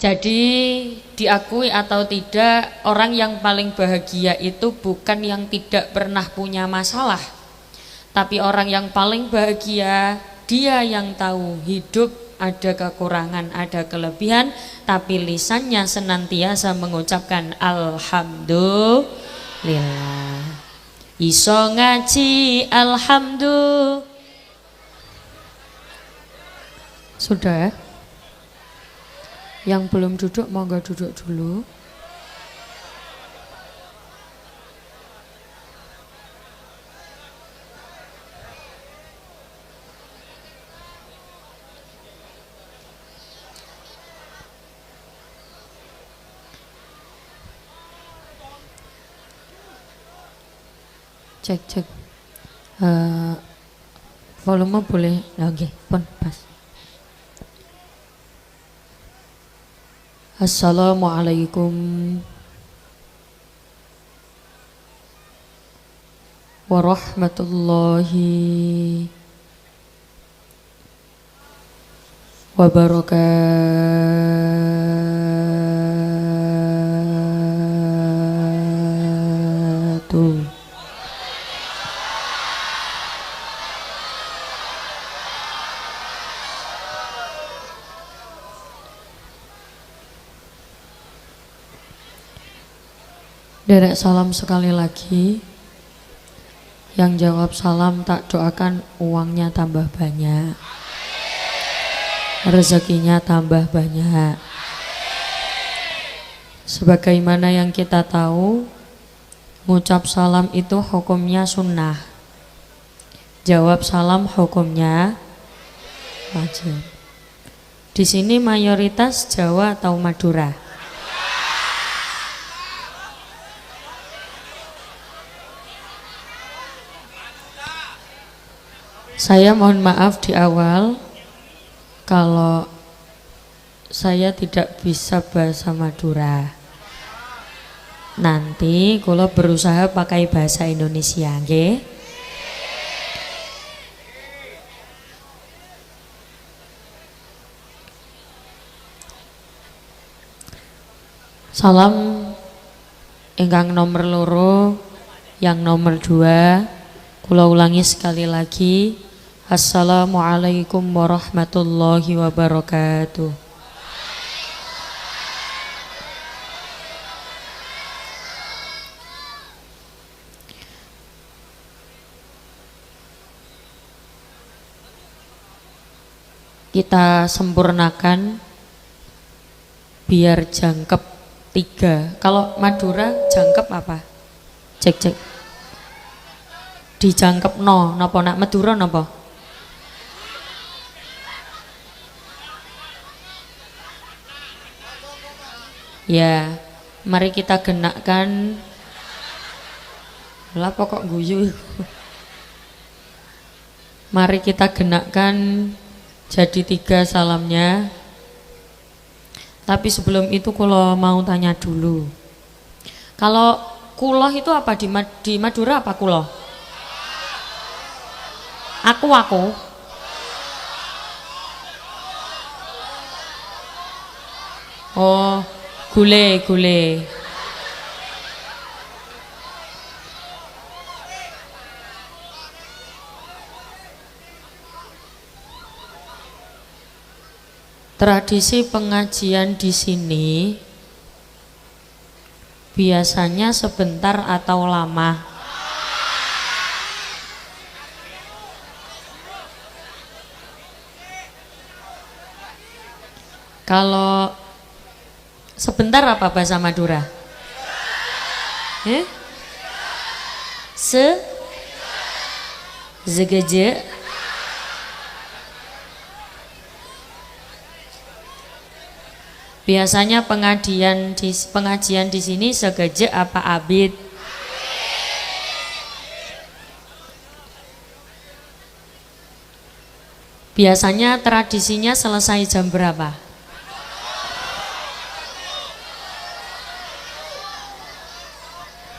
Jadi diakui atau tidak, orang yang paling bahagia itu bukan yang tidak pernah punya masalah, tapi orang yang paling bahagia dia yang tahu hidup ada kekurangan, ada kelebihan, tapi lisannya senantiasa mengucapkan alhamdulillah. Iso ngaji alhamdulillah. Sudah ya? Yang belum duduk monggo duduk dulu. Cek volume boleh lagi pun pas. Assalamualaikum warahmatullahi wabarakatuh. Derek salam sekali lagi. Yang jawab salam tak doakan uangnya tambah banyak, rezekinya tambah banyak. Sebagaimana yang kita tahu, ngucap salam itu hukumnya sunnah, jawab salam hukumnya wajib. Di sini mayoritas Jawa atau Madura? Saya mohon maaf di awal kalau saya tidak bisa bahasa Madura. Nanti kalau berusaha pakai bahasa Indonesia, nggih. Salam ingkang nomor loro, yang nomor 2, kula ulangi sekali lagi. Assalamualaikum warahmatullahi wabarakatuh. Kita sempurnakan biar jangkep 3. Kalau Madura jangkep apa? Cek. Dijangkep no, napa nak Madura napa? Ya, mari kita genakkan. Lah pokok guyu. Mari kita genakkan jadi 3 salamnya. Tapi sebelum itu kalau mau tanya dulu. Kalau kuloh itu apa di Madura apa kuloh? Aku. Oh, gule. Tradisi pengajian di sini biasanya sebentar atau lama? Kalau sebentar apa bahasa Madura? Segeje. Biasanya pengajian di sini segeje apa abid? Biasanya tradisinya selesai jam berapa?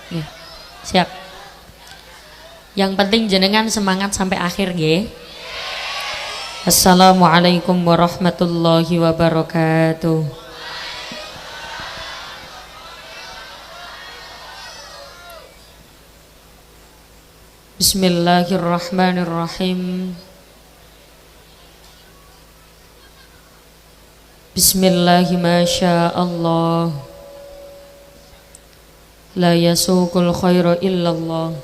Ya, siap. Yang penting jenengan semangat sampai akhir nggih. Assalamualaikum warahmatullahi wabarakatuh. Bismillahirrahmanirrahim. Bismillahi ma syaa Allah. La yasuqul khaira illallah.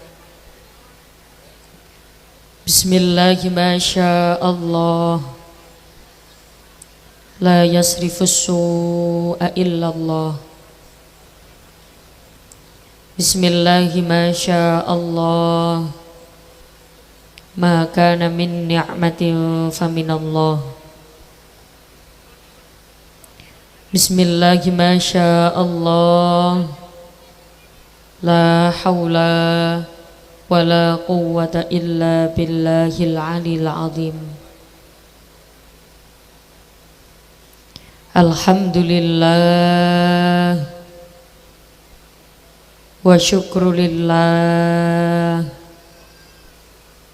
Bismillahi ma syaa Allah. La yasrifus su'a illallah. Bismillahi ma syaa Allah. Ma kana min ni'matin faminallah. Bismillahi ma syaa Allah. La hawla wa la quwwata illa billahil aliyil azim. Alhamdulillah wa syukru lillah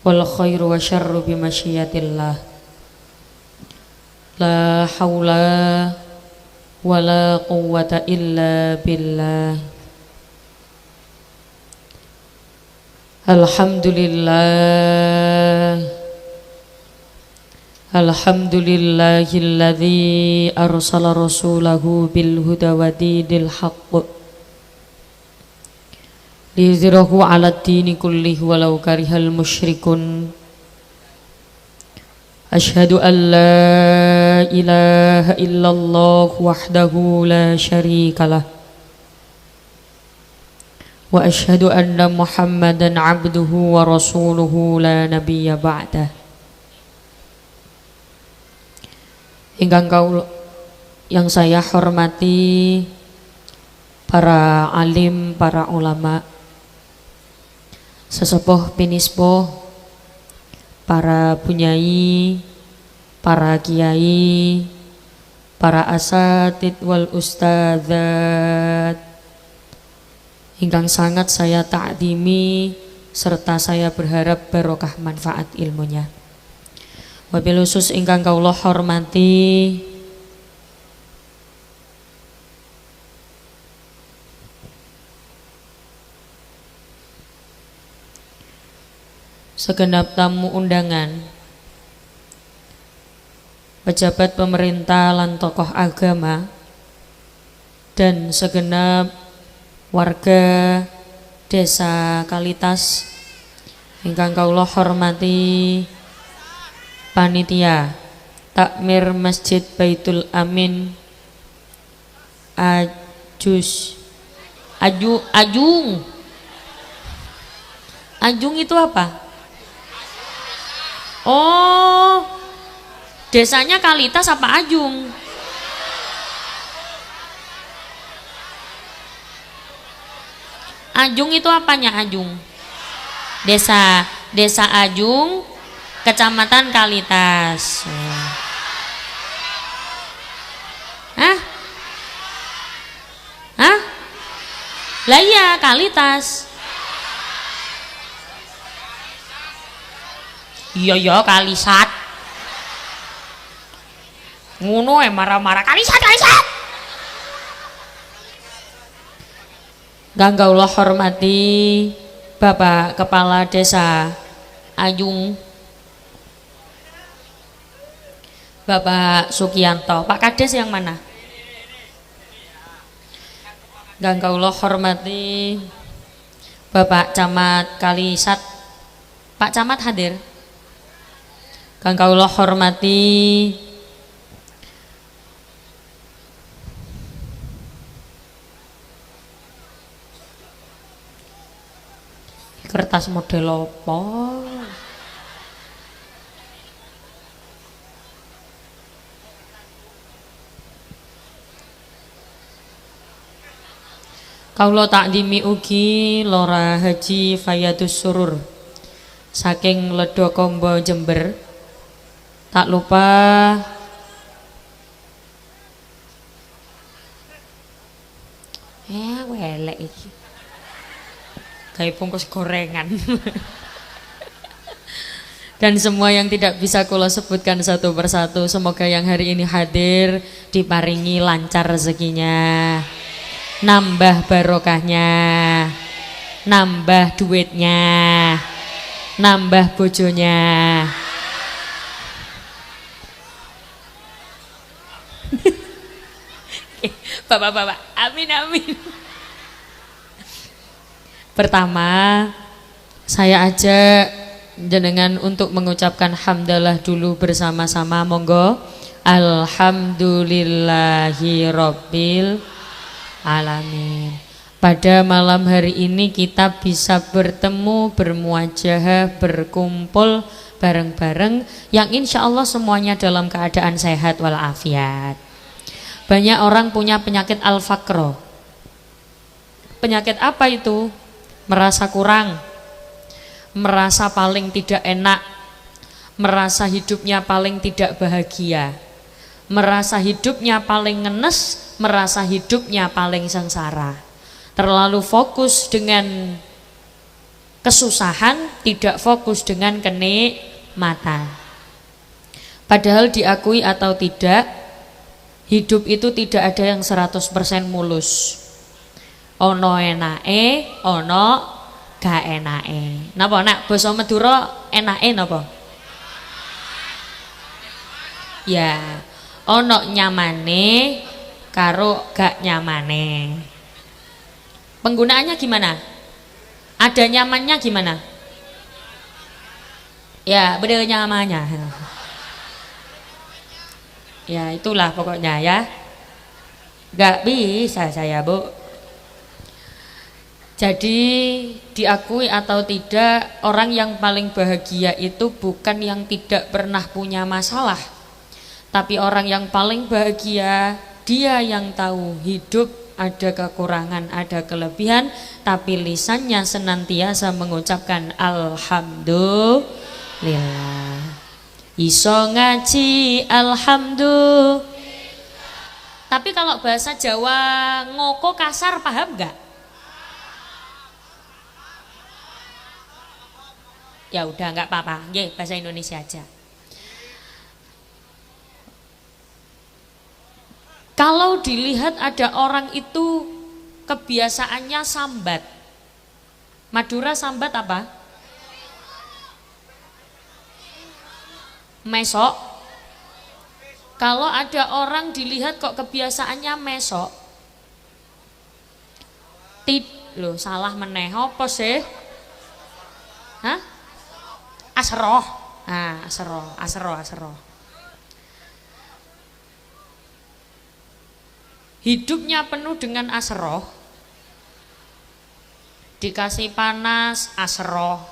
wal khairu wa syarru bimasyiatillah. La hawla wala quwwata illa billah. Alhamdulillah. Alhamdulillahilladzi arsala rasulahu bil huda wa dinil haqq liyuzhirahu 'alad dini kullihi walau karihal musyrikun. Asyhadu an la ilaha illallah wahdahu la syarikalah wa asyhadu anna Muhammadan abduhu wa rasuluhu la nabiyya ba'dah. Yang saya hormati para alim, para ulama, sesepuh pinispoh, para bunyai, para kiai, para asatid wal ustadzat ingkang sangat saya ta'dimi serta saya berharap barokah manfaat ilmunya. Wabil khusus ingkang kawula hormati segenap tamu undangan, pejabat pemerintah lan tokoh agama, dan segenap warga desa Kalitas ingkang kawula hormati panitia takmir Masjid Baitul Amin Ajung itu apa? Oh, desanya Kalitas apa Ajung? Ajung itu apanya Ajung? Desa Ajung, Kecamatan Kalitas. Hah? Lah iya Kalitas. Iya Kalisat. Ngono marah-marah Kalisat. Ganggaullah hormati Bapak Kepala Desa Ajung, Bapak Sukianto. Pak Kades yang mana? Ganggaullah hormati Bapak Camat Kalisat. Pak Camat hadir. Ganggaullah hormati kertas model apa? Kaula takdimi ugi Lora Haji Fayadus Surur saking Ledo Kombo Jember. Tak lupa welek iki. Gawe bungkus gorengan. Dan semua yang tidak bisa kula sebutkan satu persatu, semoga yang hari ini hadir diparingi lancar rezekinya, nambah barokahnya, nambah duitnya, nambah bojonya. Bapak-bapak, amin amin. Pertama, saya ajak jenengan untuk mengucapkan hamdalah dulu bersama-sama, monggo. Alhamdulillahirabbil alamin. Pada malam hari ini kita bisa bertemu, bermuajahah, berkumpul bareng-bareng yang insya Allah semuanya dalam keadaan sehat walafiat. Banyak orang punya penyakit al-faqro. Penyakit apa itu? Merasa kurang, merasa paling tidak enak, merasa hidupnya paling tidak bahagia, merasa hidupnya paling ngenes, merasa hidupnya paling sengsara. Terlalu fokus dengan kesusahan, tidak fokus dengan kenikmatan. Padahal diakui atau tidak, hidup itu tidak ada yang 100% mulus. Ono enake, ono gak enake. Napa nak basa Madura enake napa? Ya, ono nyamane karo gak nyamane. Penggunaannya gimana? Ada nyamannya gimana? Ya, bener nyamannya. Ya itulah pokoknya ya. Gak bisa saya, Bu. Jadi diakui atau tidak, orang yang paling bahagia itu bukan yang tidak pernah punya masalah, tapi orang yang paling bahagia dia yang tahu hidup ada kekurangan, ada kelebihan, tapi lisannya senantiasa mengucapkan alhamdulillah. Iso ngaji alhamdulillah. Tapi kalau bahasa Jawa ngoko kasar paham nggak? Ya udah nggak apa-apa, nggih bahasa Indonesia aja. Kalau dilihat ada orang itu kebiasaannya sambat. Madura sambat apa? Mesok. Kalau ada orang dilihat kok kebiasaannya mesok, loh salah meneh apa sih? Hah? Asroh. Nah, asroh. Hidupnya penuh dengan asroh. Dikasih panas, asroh.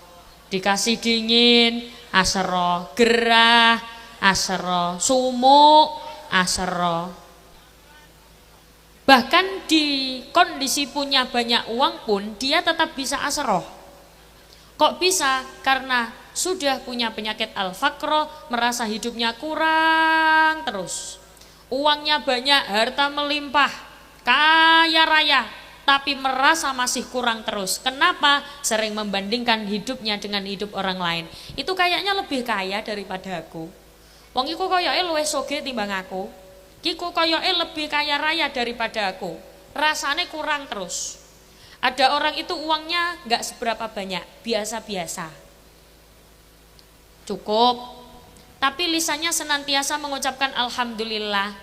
Dikasih dingin, asroh. Gerah, asroh. Sumuk, asroh. Bahkan di kondisi punya banyak uang pun dia tetap bisa asroh. Kok bisa? Karena sudah punya penyakit al-faqro, merasa hidupnya kurang terus. Uangnya banyak, harta melimpah, kaya raya, tapi merasa masih kurang terus. Kenapa? Sering membandingkan hidupnya dengan hidup orang lain. Itu kayaknya lebih kaya daripada aku. Wong iku koyoke luwih sugih timbang aku. Kiku koyoke lebih kaya raya daripada aku. Rasane kurang terus. Ada orang itu uangnya nggak seberapa banyak, biasa-biasa. Cukup. Tapi lisannya senantiasa mengucapkan alhamdulillah.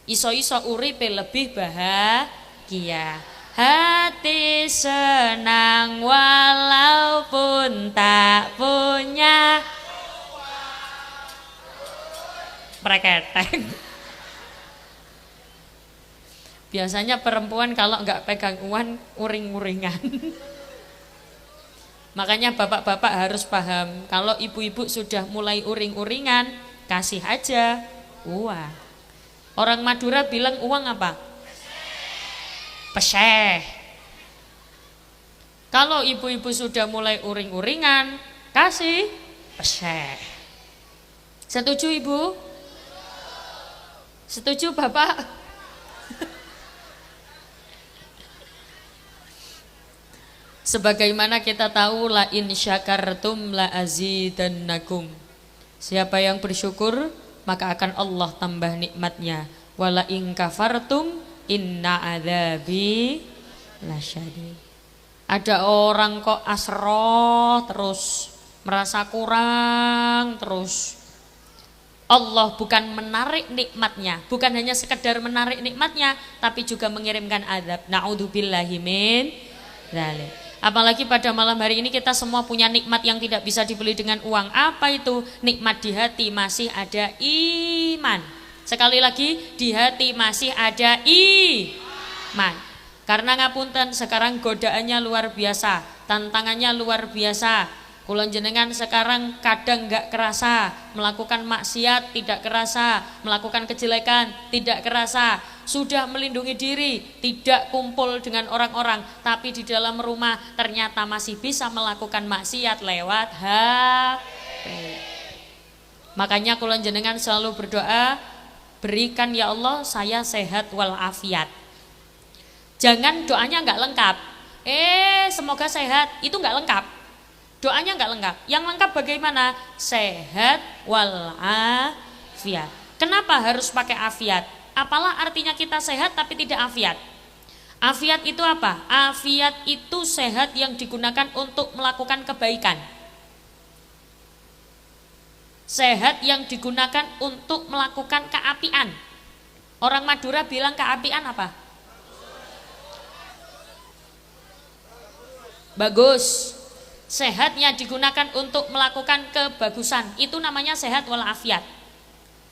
Iso-iso uripe lebih bahagia. Hati senang walaupun tak punya preketeng. Biasanya perempuan kalau nggak pegang uang uring-uringan. Makanya bapak-bapak harus paham, kalau ibu-ibu sudah mulai uring-uringan, kasih aja uang. Orang Madura bilang uang apa? Peseh. Kalau ibu-ibu sudah mulai uring-uringan, kasih peseh. Setuju ibu? Setuju bapak? Sebagaimana kita tahu, la in syakartum la azidannakum. Siapa yang bersyukur maka akan Allah tambah nikmatnya. Wala in kafartum inna adzabi lasyadid. Ada orang kok asroh terus, merasa kurang terus. Allah bukan menarik nikmatnya, bukan hanya sekedar menarik nikmatnya, tapi juga mengirimkan azab. Na'udzubillahi min dzalik. Apalagi pada malam hari ini kita semua punya nikmat yang tidak bisa dibeli dengan uang. Apa itu? Nikmat di hati masih ada iman. Sekali lagi, di hati masih ada iman. Karena ngapunten, sekarang godaannya luar biasa, tantangannya luar biasa. Kulon jenengan sekarang kadang gak kerasa, melakukan maksiat tidak kerasa, melakukan kejelekan tidak kerasa, sudah melindungi diri, tidak kumpul dengan orang-orang, tapi di dalam rumah ternyata masih bisa melakukan maksiat lewat HP. Makanya kulon jenengan selalu berdoa, berikan ya Allah saya sehat walafiat. Jangan doanya gak lengkap, semoga sehat, itu gak lengkap. Doanya nggak lengkap. Yang lengkap bagaimana? Sehat walafiat. Kenapa harus pakai afiat? Apalah artinya kita sehat tapi tidak afiat? Afiat itu apa? Afiat itu sehat yang digunakan untuk melakukan kebaikan. Sehat yang digunakan untuk melakukan keapian. Orang Madura bilang keapian apa? Bagus. Sehatnya digunakan untuk melakukan kebagusan, itu namanya sehat walafiat.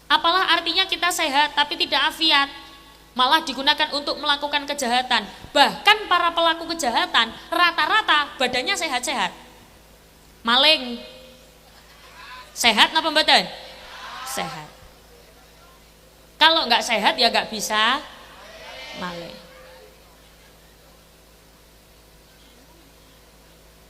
Apalah artinya kita sehat tapi tidak afiat, malah digunakan untuk melakukan kejahatan. Bahkan para pelaku kejahatan rata-rata badannya sehat-sehat. Maling sehat napa mboten? Sehat. Kalau nggak sehat ya nggak bisa maling.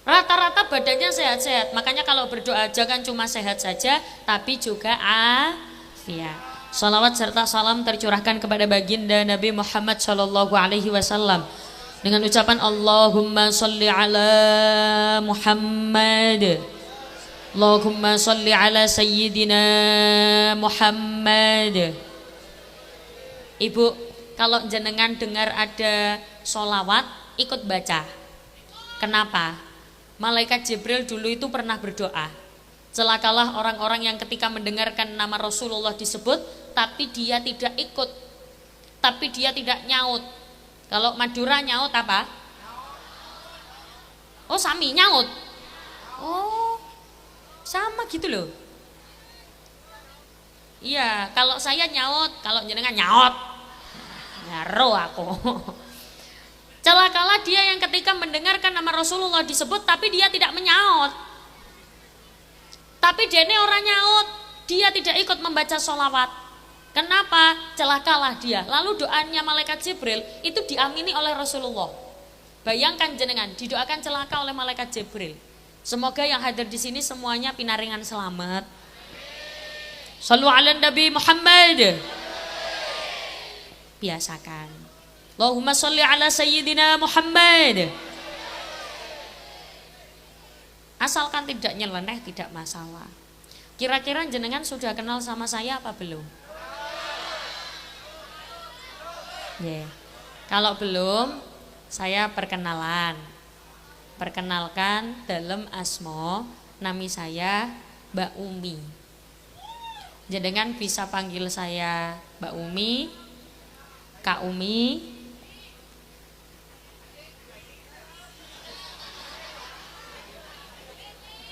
Rata-rata badannya sehat-sehat. Makanya kalau berdoa jangan cuma sehat saja, tapi juga afiat. Salawat serta salam tercurahkan kepada baginda Nabi Muhammad sallallahu alaihi wasallam dengan ucapan Allahumma sholli ala Muhammad. Allahumma sholli ala sayyidina Muhammad. Ibu, kalau jenengan dengar ada sholawat, ikut baca. Kenapa? Malaikat Jibril dulu itu pernah berdoa, celakalah orang-orang yang ketika mendengarkan nama Rasulullah disebut tapi dia tidak ikut, tapi dia tidak nyaut. Kalau Madura nyaut apa? Oh sami nyaut. Oh sama gitu loh. Iya, kalau saya nyaut, kalau jenengan nyaut, nyaro aku. Celakalah dia yang ketika mendengarkan nama Rasulullah disebut tapi dia tidak menyaut. Tapi dene orang nyaut, dia tidak ikut membaca sholawat. Kenapa? Celakalah dia. Lalu doanya malaikat Jibril itu diamini oleh Rasulullah. Bayangkan jenengan didoakan celaka oleh malaikat Jibril. Semoga yang hadir di sini semuanya pinaringan selamat. Shallu ala Nabi Muhammad. Biasakan. Allahumma sholli ala sayyidina Muhammad. Asalkan tidak nyeleneh tidak masalah. Kira-kira jenengan sudah kenal sama saya apa belum? Yeah. Kalau belum, saya perkenalan. Perkenalkan dalam asmo, nami saya Mbak Umi. Jenengan bisa panggil saya Mbak Umi, Kak Umi,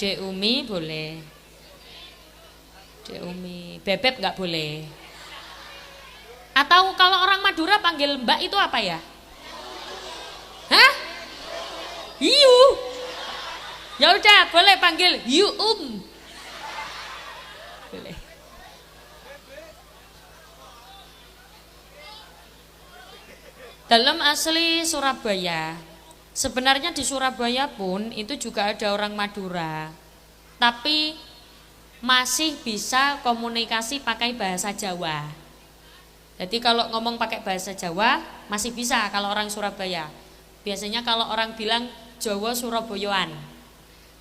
Dek Umi boleh. Dek Umi, Bebek nggak boleh. Atau kalau orang Madura panggil Mbak itu apa ya? Hah? Hiu. Ya udah, boleh panggil Yu Boleh. Dalam asli Surabaya, sebenarnya di Surabaya pun itu juga ada orang Madura, tapi masih bisa komunikasi pakai bahasa Jawa. Jadi kalau ngomong pakai bahasa Jawa masih bisa kalau orang Surabaya. Biasanya kalau orang bilang Jawa Surabayaan,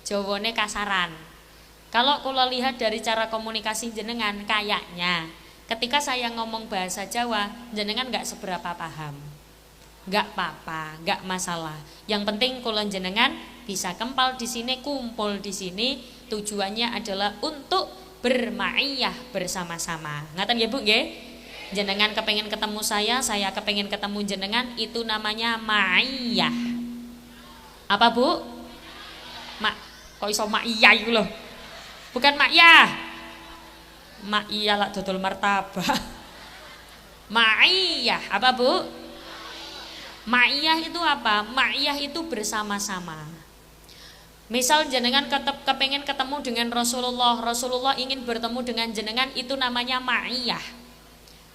Jawane kasaran. Kalau lihat dari cara komunikasi jenengan, kayaknya ketika saya ngomong bahasa Jawa jenengan nggak seberapa paham. Nggak apa-apa, nggak masalah. Yang penting kulon jenengan bisa kempal di sini, kumpul di sini, tujuannya adalah untuk berma'iyah bersama-sama. Ngaten nggih Bu nggih? Jenengan kepengen ketemu saya kepengen ketemu jenengan, itu namanya ma'iyah. Apa Bu? Kok iso ma'iyah iku lho? Bukan ma'iyah. Ma'iyah lak dodol martabak. Ma'iyah apa Bu? Ma'iyah itu apa? Ma'iyah itu bersama-sama. Misal jenengan kepengen ketemu dengan Rasulullah ingin bertemu dengan jenengan, itu namanya ma'iyah.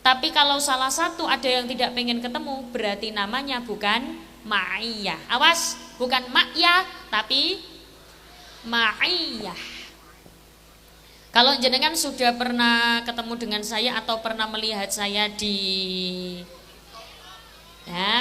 Tapi kalau salah satu ada yang tidak pengen ketemu, berarti namanya bukan ma'iyah. Awas, bukan ma'iyah tapi ma'iyah. Kalau jenengan sudah pernah ketemu dengan saya atau pernah melihat saya di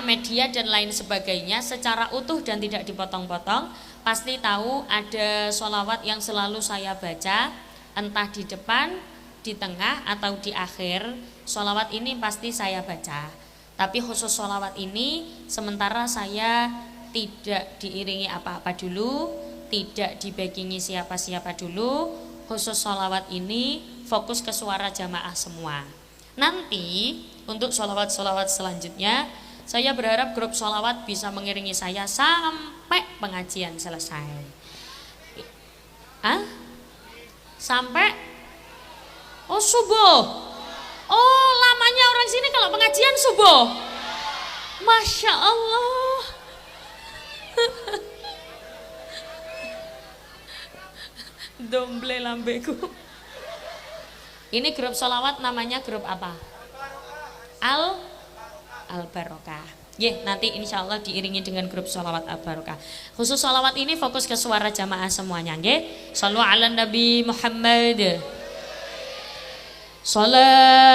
media dan lain sebagainya secara utuh dan tidak dipotong-potong, pasti tahu ada sholawat yang selalu saya baca, entah di depan, di tengah atau di akhir. Sholawat ini pasti saya baca. Tapi khusus sholawat ini sementara saya tidak diiringi apa-apa dulu, tidak dibackingi siapa-siapa dulu. Khusus sholawat ini fokus ke suara jamaah semua. Nanti untuk sholawat-sholawat selanjutnya, saya berharap grup sholawat bisa mengiringi saya sampai pengajian selesai. Sampai subuh. Oh, lamanya orang sini kalau pengajian subuh. Masya Allah. Domble lambeku. Ini grup sholawat namanya grup apa? Al-Barokah. Nanti insya Allah diiringi dengan grup sholawat Al-Barokah. Khusus sholawat ini fokus ke suara jamaah semuanya. Shallu ala Nabi Muhammad. Salatullah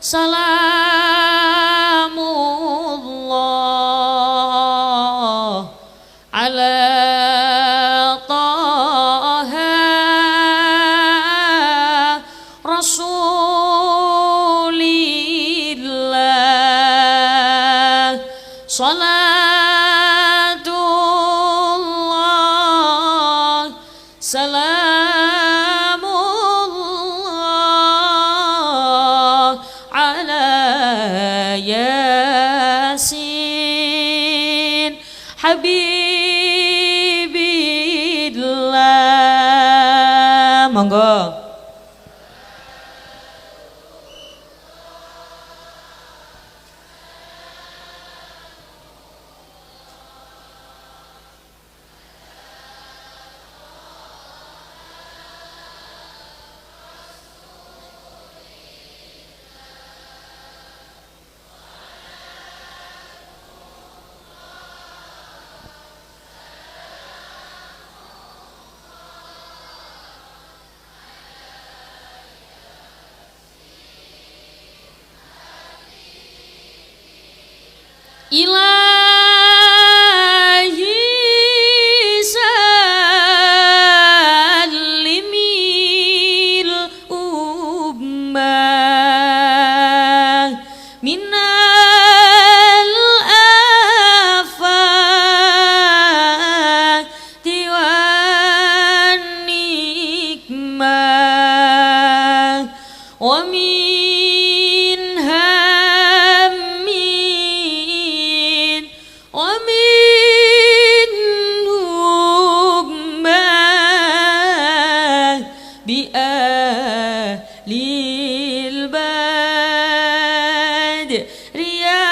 salamullah ala taha rasulillah. Salatullah salamullah ala yasin habibillah. Monggo. Ilahi salimil ummah minal afati wan nikmah wa min hammin wa min hubbah bi ahlil badri ya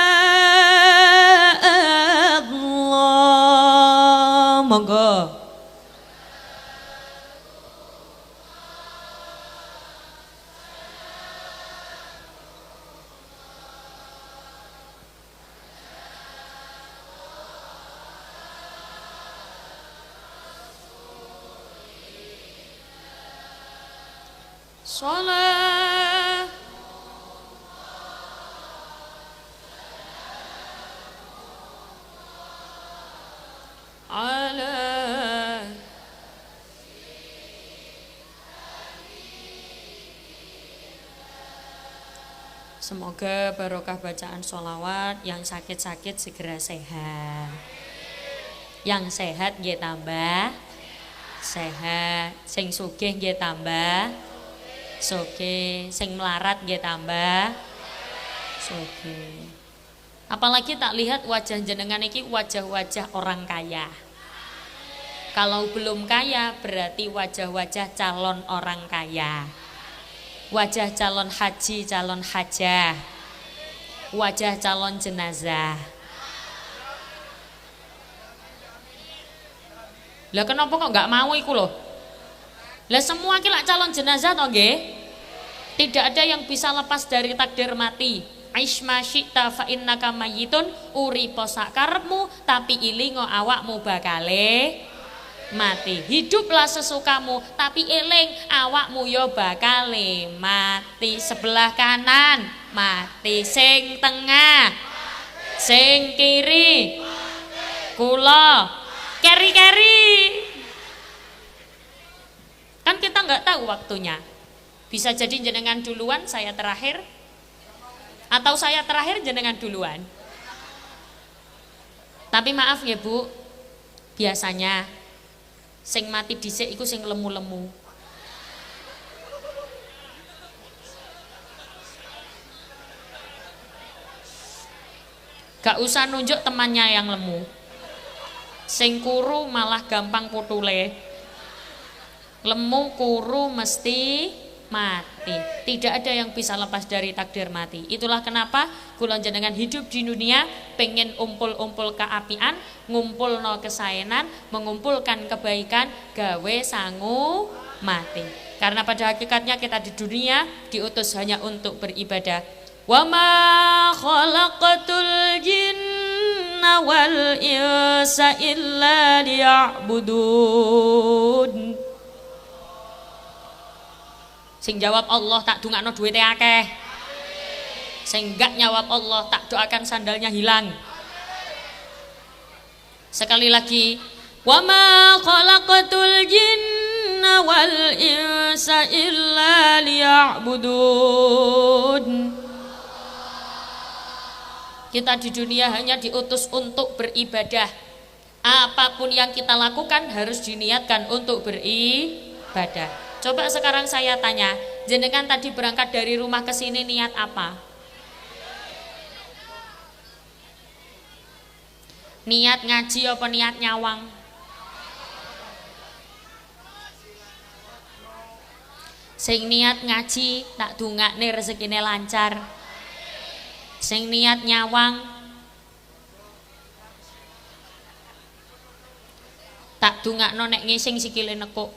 Allah. Monggo. Sholat ala Semoga barokah bacaan sholawat, yang sakit-sakit segera sehat. Yang sehat nggih tambah sehat, sing sugih nggih tambah sugih, sing melarat nggih tambah sugih. Apalagi tak lihat wajah jenengan iki wajah-wajah orang kaya. Kalau belum kaya berarti wajah-wajah calon orang kaya. Wajah calon haji, calon hajah. Wajah calon jenazah. Lah kenapa kok nggak mau iku loh? Lah semua ki lak calon jenazah toh nggih? Tidak ada yang bisa lepas dari takdir mati. Aish ma syi'ta fa innaka mayyitun, uripo sakarepmu tapi ilingo awakmu bakale mati. Hiduplah sesukamu tapi eling awakmu yo bakale mati. Sebelah kanan mati, sing tengah mati, sing kiri mati. Kula keri-keri. Kan kita nggak tahu waktunya. Bisa jadi jenengan duluan, saya terakhir, atau saya terakhir jenengan duluan. Tapi maaf ya Bu, biasanya sing mati dhisik iku sing lemu-lemu. Gak usah nunjuk temannya yang lemu. Sing kuru malah gampang putule. Lemu kuru mesti mati. Tidak ada yang bisa lepas dari takdir mati. Itulah kenapa kula jenengan hidup di dunia pengen umpul-umpul keapian, ngumpulno kesaenan, mengumpulkan kebaikan, gawe sangu mati. Karena pada hakikatnya kita di dunia diutus hanya untuk beribadah. Wa ma khalaqatul jinna wal insa illa liya'budun. Sing jawab Allah tak dungakno duwite akeh. Sing gak nyawab Allah tak doakan sandalnya hilang. Sekali lagi, wa ma khalaqatul jinna wal insa illa liya'budun. Kita di dunia hanya diutus untuk beribadah. Apapun yang kita lakukan harus diniatkan untuk beribadah. Coba sekarang saya tanya, jenengan tadi berangkat dari rumah ke sini niat apa? Niat ngaji apa niat nyawang? Sing niat ngaji tak dungakne rezekine lancar. Sing niat nyawang tak dungakno nek ngising sikile nekuk.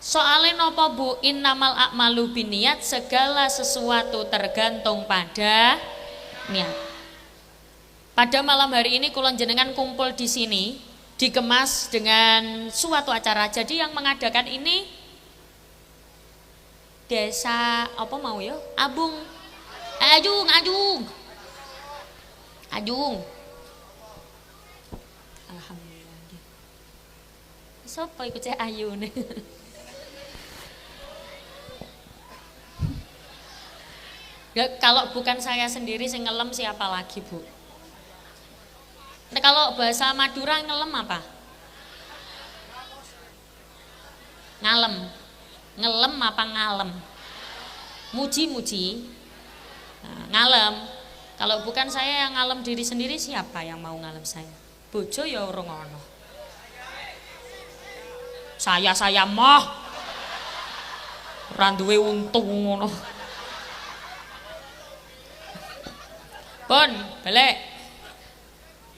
Soalnya nopo Bu, innamal a'malu binniyat, segala sesuatu tergantung pada niat. Pada malam hari ini kula jenengan kumpul di sini, dikemas dengan suatu acara. Jadi yang mengadakan ini desa apa mau ya? Abung. Ajung. Alhamdulillah. Sopo iku cek ayu nih. Ya, kalau bukan saya sendiri sing ngelem siapa lagi Bu? Nah, kalau bahasa Madura ngelem apa? Ngalem. Ngelem apa ngalem? Muji-muji. Nah, ngalem. Kalau bukan saya yang ngalem diri sendiri, siapa yang mau ngalem saya? Bojo ya urung ono. Saya mah ora duwe untung ngono. Pun, balik.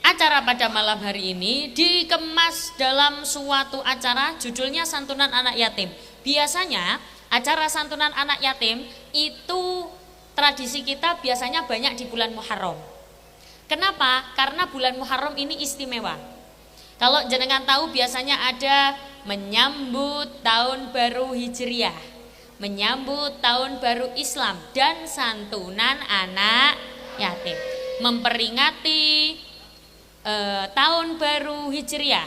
Acara pada malam hari ini dikemas dalam suatu acara judulnya Santunan Anak Yatim. Biasanya acara santunan anak yatim itu tradisi kita biasanya banyak di bulan Muharram. Kenapa? Karena bulan Muharram ini istimewa. Kalau jenengan tahu biasanya ada menyambut tahun baru Hijriah, menyambut tahun baru Islam, dan santunan anak yatim, memperingati tahun baru Hijriah.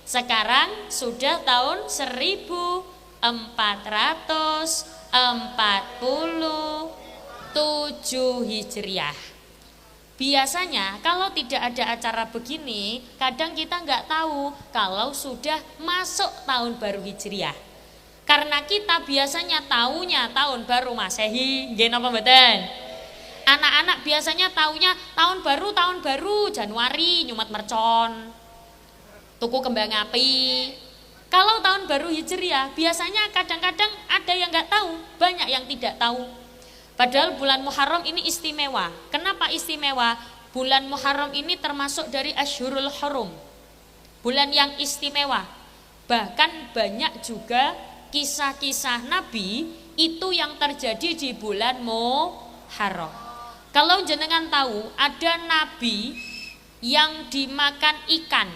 Sekarang sudah tahun 1442 1447 Hijriah. Biasanya kalau tidak ada acara begini, kadang kita nggak tahu kalau sudah masuk tahun baru Hijriah. Karena kita biasanya taunya tahun baru Masehi, nggih napa mboten? Anak-anak biasanya taunya tahun baru Januari nyumet mercon, tuku kembang api. Kalau tahun baru Hijriah biasanya kadang-kadang ada yang nggak tahu, banyak yang tidak tahu. Padahal bulan Muharram ini istimewa. Kenapa istimewa? Bulan Muharram ini termasuk dari Ashhurul Hurum, bulan yang istimewa. Bahkan banyak juga kisah-kisah Nabi itu yang terjadi di bulan Muharram. Kalau jenengan tahu ada Nabi yang dimakan ikan,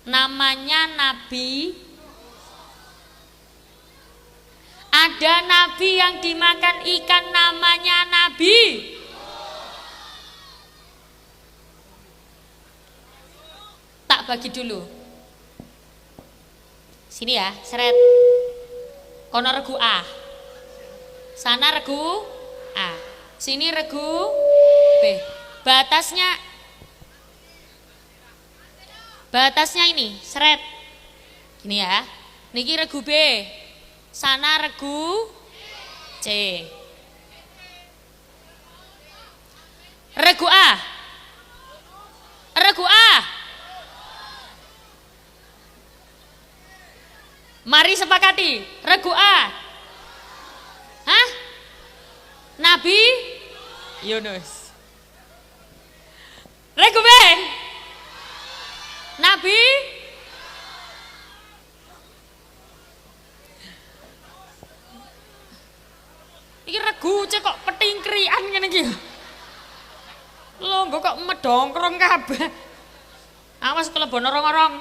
namanya Nabi. Ada Nabi yang dimakan ikan, namanya Nabi. Tak bagi dulu. Sini ya, seret. Kono regu A. Sana regu A. Sini regu B. Batasnya ini, seret. Gini ya. Niki regu B. Sana regu C. Regu A. Regu A. Mari sepakati. Regu A. Hah? Nabi Yunus. Regu B. Nabi iki regu cek kok petingkrian ngene iki. Lho kok medongkrong kabeh. Awas kelebon orang-orang.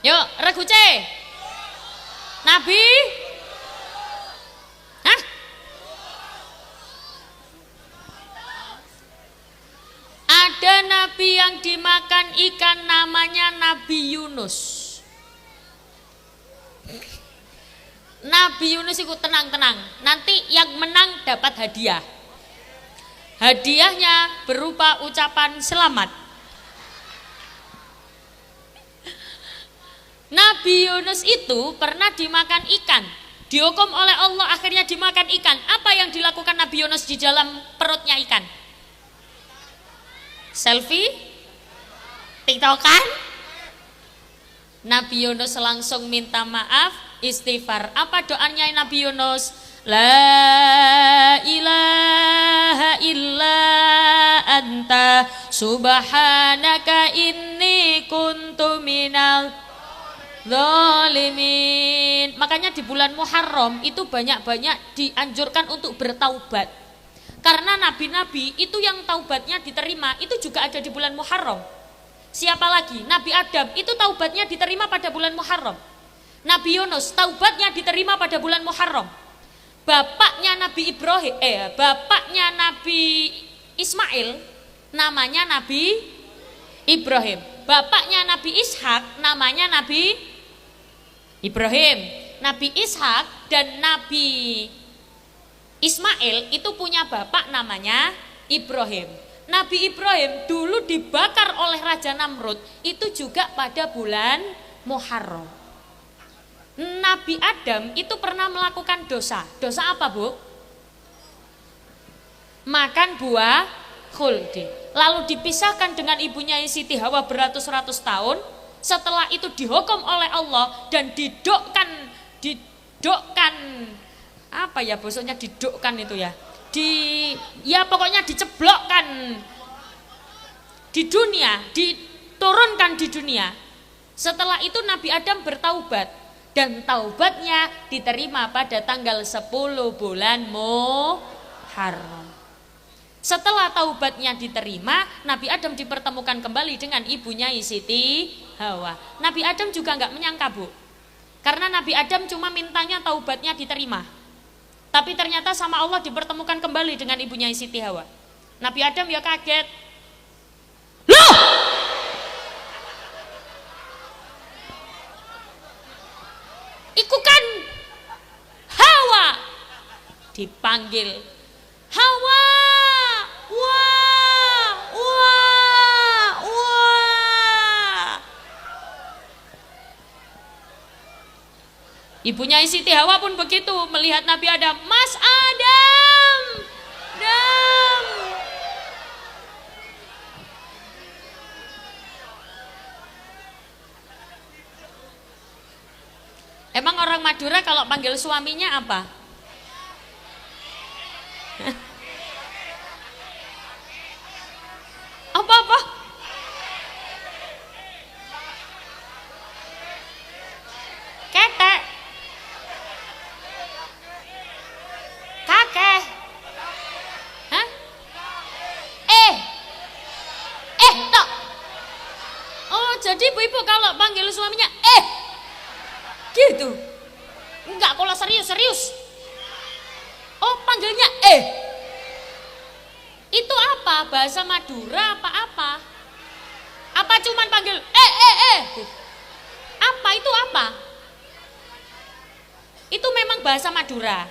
Yuk, regu C. Nabi? Hah? Ada nabi yang dimakan ikan, namanya Nabi Yunus. Nabi Yunus itu tenang-tenang, nanti yang menang dapat hadiah. Hadiahnya berupa ucapan selamat. Nabi Yunus itu pernah dimakan ikan, dihukum oleh Allah akhirnya dimakan ikan. Apa yang dilakukan Nabi Yunus di dalam perutnya ikan? Selfie? TikTokan? Nabi Yunus langsung minta maaf, istighfar. Apa doanya Nabi Yunus? La ilaha illa anta subhanaka inni kuntu minal zalimin. Makanya di bulan Muharram itu banyak-banyak dianjurkan untuk bertaubat. Karena nabi-nabi itu yang taubatnya diterima itu juga ada di bulan Muharram. Siapa lagi? Nabi Adam itu taubatnya diterima pada bulan Muharram. Nabi Yunus taubatnya diterima pada bulan Muharram. Bapaknya Nabi Ibrahim, bapaknya Nabi Ismail namanya Nabi Ibrahim. Bapaknya Nabi Ishak namanya Nabi Ibrahim. Nabi Ishak dan Nabi Ismail itu punya bapak namanya Ibrahim. Nabi Ibrahim dulu dibakar oleh Raja Namrud itu juga pada bulan Muharram. Nabi Adam itu pernah melakukan dosa. Dosa apa, Bu? Makan buah khuldi. Lalu dipisahkan dengan ibunya Siti Hawa beratus-ratus tahun. Setelah itu dihukum oleh Allah dan didokkan apa ya bosoknya, didokkan itu ya. Ya pokoknya diceblokkan di dunia, diturunkan di dunia. Setelah itu Nabi Adam bertaubat dan taubatnya diterima pada tanggal 10 bulan Muharram. Setelah taubatnya diterima, Nabi Adam dipertemukan kembali dengan ibunya Siti Hawa. Nabi Adam juga nggak menyangka, Bu, karena Nabi Adam cuma mintanya taubatnya diterima. Tapi ternyata sama Allah dipertemukan kembali dengan ibunya Siti Hawa. Nabi Adam ya kaget. Loh! Iku bukan Hawa. Dipanggil Hawa. Wah, wah, wah. Ibunya Siti Hawa pun begitu melihat Nabi Adam. Mas Adam, Adam. Emang orang Madura kalau panggil suaminya apa? Apa-apa? Ketek. Kakek. Hah? Tok. Oh, jadi ibu-ibu kalau panggil suaminya gitu. Enggak, kalau serius. Oh, panggilnya Itu apa? Bahasa Madura apa? Apa cuman panggil Apa itu apa? Itu memang bahasa Madura.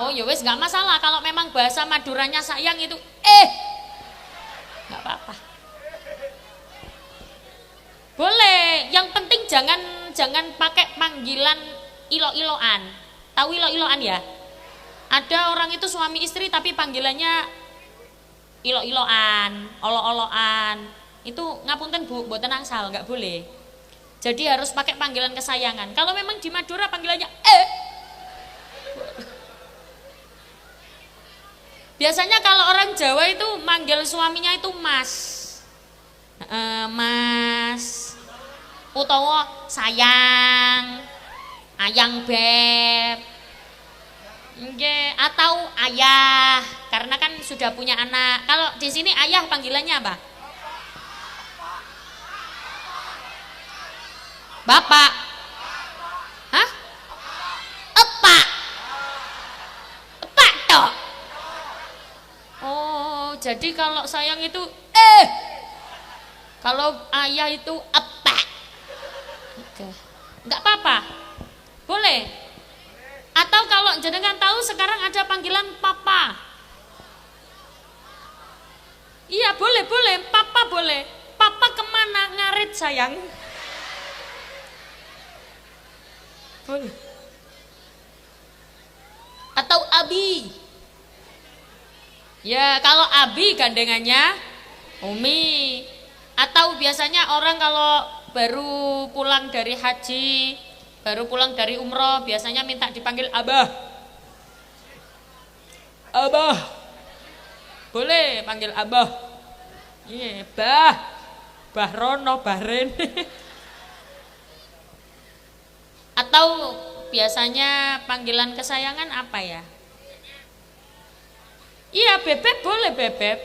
Oh, ya wes enggak masalah kalau memang bahasa Maduranya sayang itu enggak apa-apa. Boleh, yang penting jangan pakai panggilan ilo-iloan. Tahu ilo-iloan ya? Ada orang itu suami istri tapi panggilannya ilo-iloan, olo-oloan. Itu ngapunten Bu, mboten angsal, enggak boleh. Jadi harus pakai panggilan kesayangan. Kalau memang di Madura panggilannya Biasanya kalau orang Jawa itu manggil suaminya itu Mas. Mas, utawa sayang, ayang beb, atau ayah, karena kan sudah punya anak. Kalau di sini ayah panggilannya apa? Bapak. Hah? Epak. Epak tok. Oh, jadi kalau sayang itu kalau ayah itu apa? Enggak apa-apa. Boleh. Atau kalau jenengan tahu sekarang ada panggilan papa. Iya, boleh. Papa boleh. Papa kemana? Ngarit sayang. Boleh. Atau abi. Ya, kalau abi gandengannya Umi. Atau biasanya orang kalau baru pulang dari haji, baru pulang dari umroh, biasanya minta dipanggil abah. Abah. Boleh panggil abah. Iya, Bah Rono, Bahren. Atau biasanya panggilan kesayangan apa ya? Iya, bebek boleh bebek.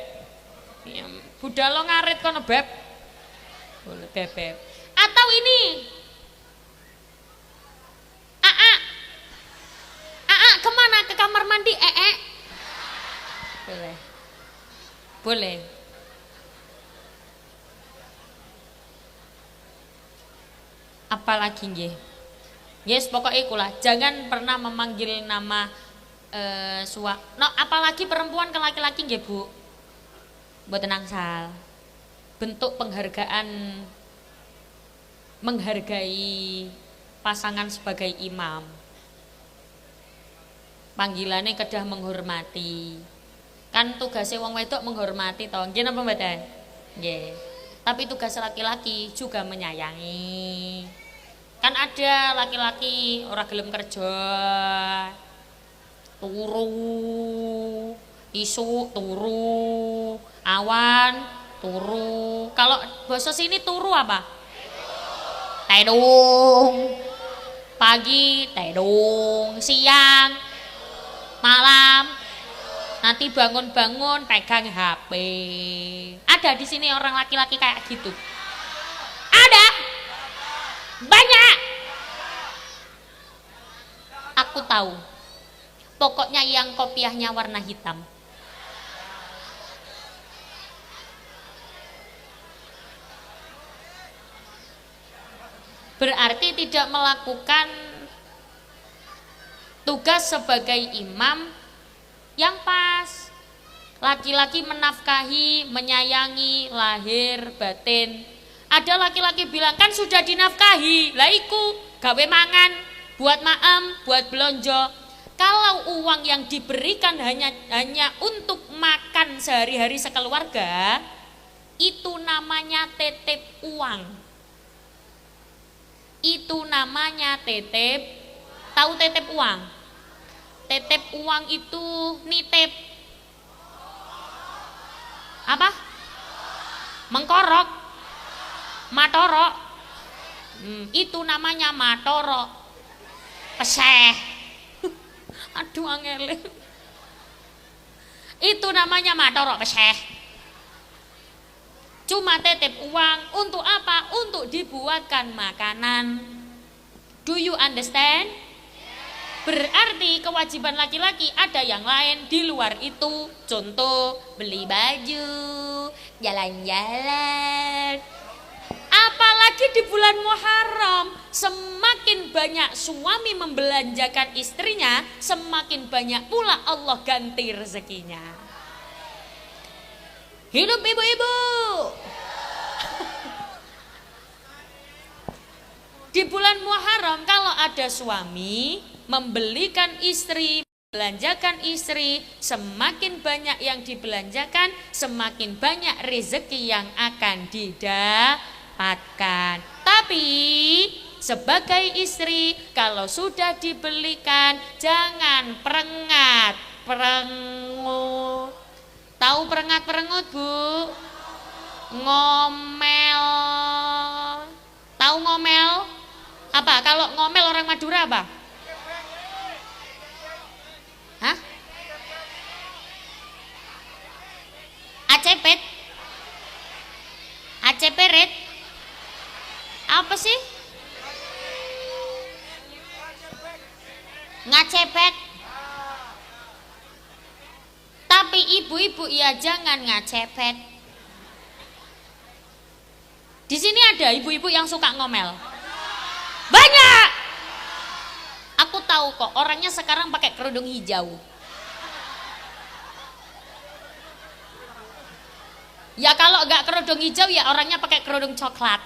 Ya, budalo ngarit kono beb. Boleh bebek. Atau ini Aa kemana? Ke kamar mandi Boleh. Apalagi nggih? Yes, pokoknya ikulah. Jangan pernah memanggil nama apalagi perempuan ke laki-laki nggih, Bu. Mboten angsal. Bentuk penghargaan, menghargai pasangan sebagai imam. Panggilannya kedah menghormati. Kan tugasnya wong wedok menghormati toh. Nggih napa mboten? Nggih. Tapi tugas laki-laki juga menyayangi. Kan ada laki-laki ora gelem kerja. Turu, isu turu, awan turu. Kalau bahasa sini turu apa? Tedung. Pagi tedung, siang, malam. Nanti bangun-bangun pegang HP. Ada di sini orang laki-laki kayak gitu. Ada. Banyak. Aku tahu. Pokoknya yang kopiahnya warna hitam. Berarti tidak melakukan bertugas sebagai imam yang pas. Laki-laki menafkahi, menyayangi lahir batin. Ada laki-laki bilang kan sudah dinafkahi, lah iku gawe mangan, buat maem, buat belonjo. Kalau uang yang diberikan hanya untuk makan sehari-hari sekeluarga, itu namanya titip uang. Itu namanya titip. Tahu titip uang? Titip uang itu nitip. Apa? Mengkorok. Matorok. Itu namanya matorok. Peseh. Aduh angele. Itu namanya matorok peseh. Cuma titip uang untuk apa? Untuk dibuatkan makanan. Do you understand? Berarti kewajiban laki-laki ada yang lain di luar itu. Contoh, beli baju, jalan-jalan. Apalagi di bulan Muharram, semakin banyak suami membelanjakan istrinya, semakin banyak pula Allah ganti rezekinya. Hidup ibu-ibu. Di bulan Muharram kalau ada suami membelikan istri, belanjakan istri, semakin banyak yang dibelanjakan, semakin banyak rezeki yang akan didapatkan. Tapi sebagai istri kalau sudah dibelikan jangan perengat, perengut. Tahu perengat-perengut, Bu? Ngomel. Tahu ngomel? Apa? Kalau ngomel orang Madura apa? Hah? Acepet? Aceperet? Apa sih? Ngacepet. Tapi ibu-ibu ya jangan ngacepet. Di sini ada ibu-ibu yang suka ngomel. Banyak. Aku tahu kok orangnya sekarang pakai kerudung hijau. Ya kalau enggak kerudung hijau ya orangnya pakai kerudung coklat.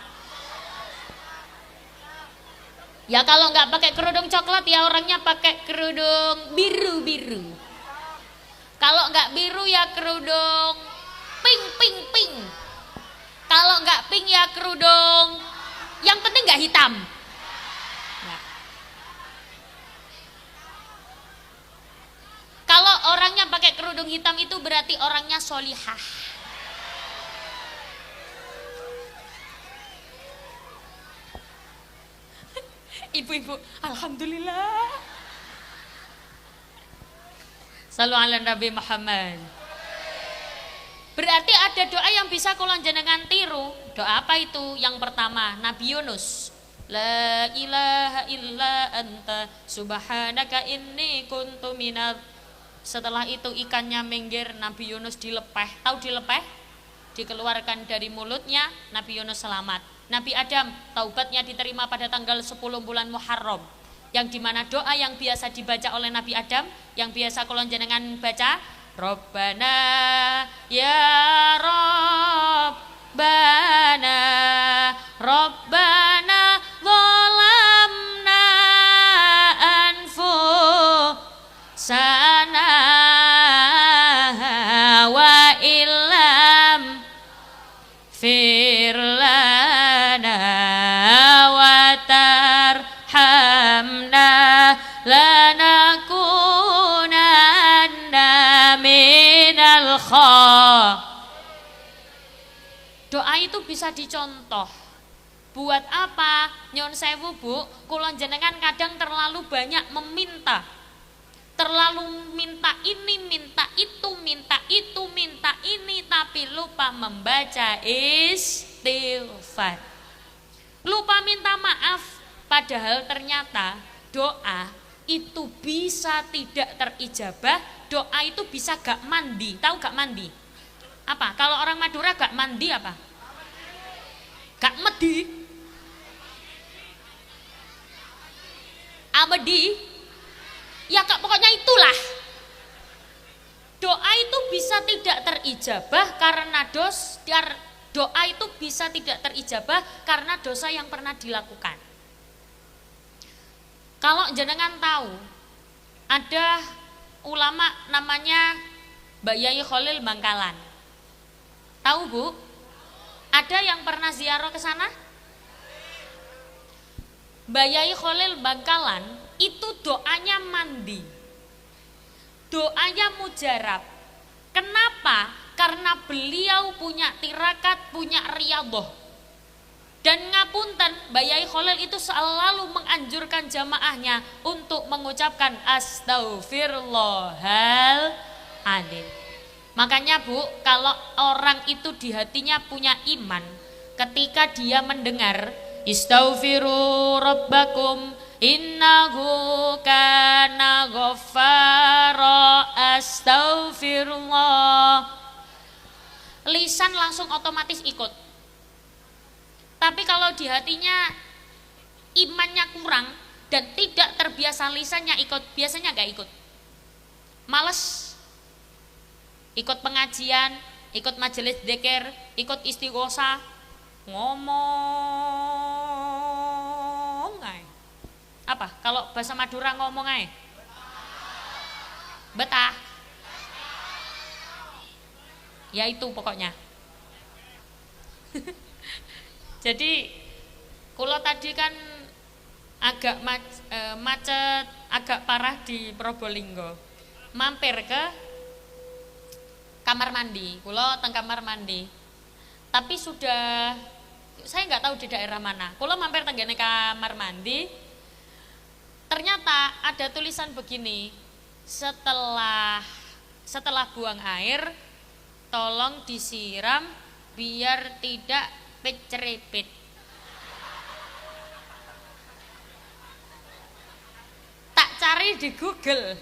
Ya kalau enggak pakai kerudung coklat ya orangnya pakai kerudung biru-biru. Kalau enggak biru ya kerudung pink. Kalau enggak pink ya kerudung yang penting enggak hitam. Ya. Kalau orangnya pakai kerudung hitam itu berarti orangnya solihah. Ibu-ibu, alhamdulillah. Sallu ala Nabi Muhammad. Berarti ada doa yang bisa kula jenengan tiru. Doa apa itu? Yang pertama, Nabi Yunus. La ilaha illa anta subhanaka inni kuntu minat. Setelah itu ikannya minggir, Nabi Yunus dilepeh. Tahu dilepeh? Dikeluarkan dari mulutnya, Nabi Yunus selamat. Nabi Adam, taubatnya diterima pada tanggal 10 bulan Muharram. Yang dimana doa yang biasa dibaca oleh Nabi Adam, yang biasa kula jenengan baca, Rabbana ya Rabbana Rabbana zalamna anfusana wa illam firlana wa tarhamna lanakunanna minal Doa itu bisa dicontoh. Buat apa? Nyon sewu Bu, kula jenengan kadang terlalu banyak meminta. Terlalu minta ini, minta itu, minta itu, minta ini, tapi lupa membaca istighfar. Lupa minta maaf, padahal ternyata doa itu bisa tidak terijabah, doa itu bisa gak mandi. Tahu gak mandi? Apa? Kalau orang Madura gak mandi apa? Gak medi. Amedi. Ya Kak, pokoknya itulah. Doa itu bisa tidak terijabah karena doa itu bisa tidak terijabah karena dosa yang pernah dilakukan. Kalau jenengan tahu, ada ulama namanya Mbak Yai Khalil Bangkalan. Tahu Bu? Ada yang pernah ziarah ke sana? Mbak Yai Khalil Bangkalan itu doanya mandi. Doanya mujarab. Kenapa? Karena beliau punya tirakat, punya riyadhah. Dan ngapunten, Mbak Yai Khalil itu selalu menganjurkan jamaahnya untuk mengucapkan astaghfirullahaladzim. Makanya Bu, kalau orang itu di hatinya punya iman, ketika dia mendengar istaghfiru rabbakum innahu kana ghaffara astaghfirullah, lisan langsung otomatis ikut. Tapi kalau di hatinya imannya kurang dan tidak terbiasa lisannya ikut, biasanya gak ikut. Males ikut pengajian, ikut majelis dzikir, ikut istighosah, ngomong ae. Apa? Kalau bahasa Madura ngomong ae? Betah. Ya itu pokoknya. Jadi kalau tadi kan agak macet, agak parah di Probolinggo. Mampir ke kamar mandi, kulo teng kamar mandi. Tapi sudah saya nggak tahu di daerah mana. Kulo mampir tenggene kamar mandi. Ternyata ada tulisan begini, setelah buang air tolong disiram biar tidak cerepit. Tak cari di Google,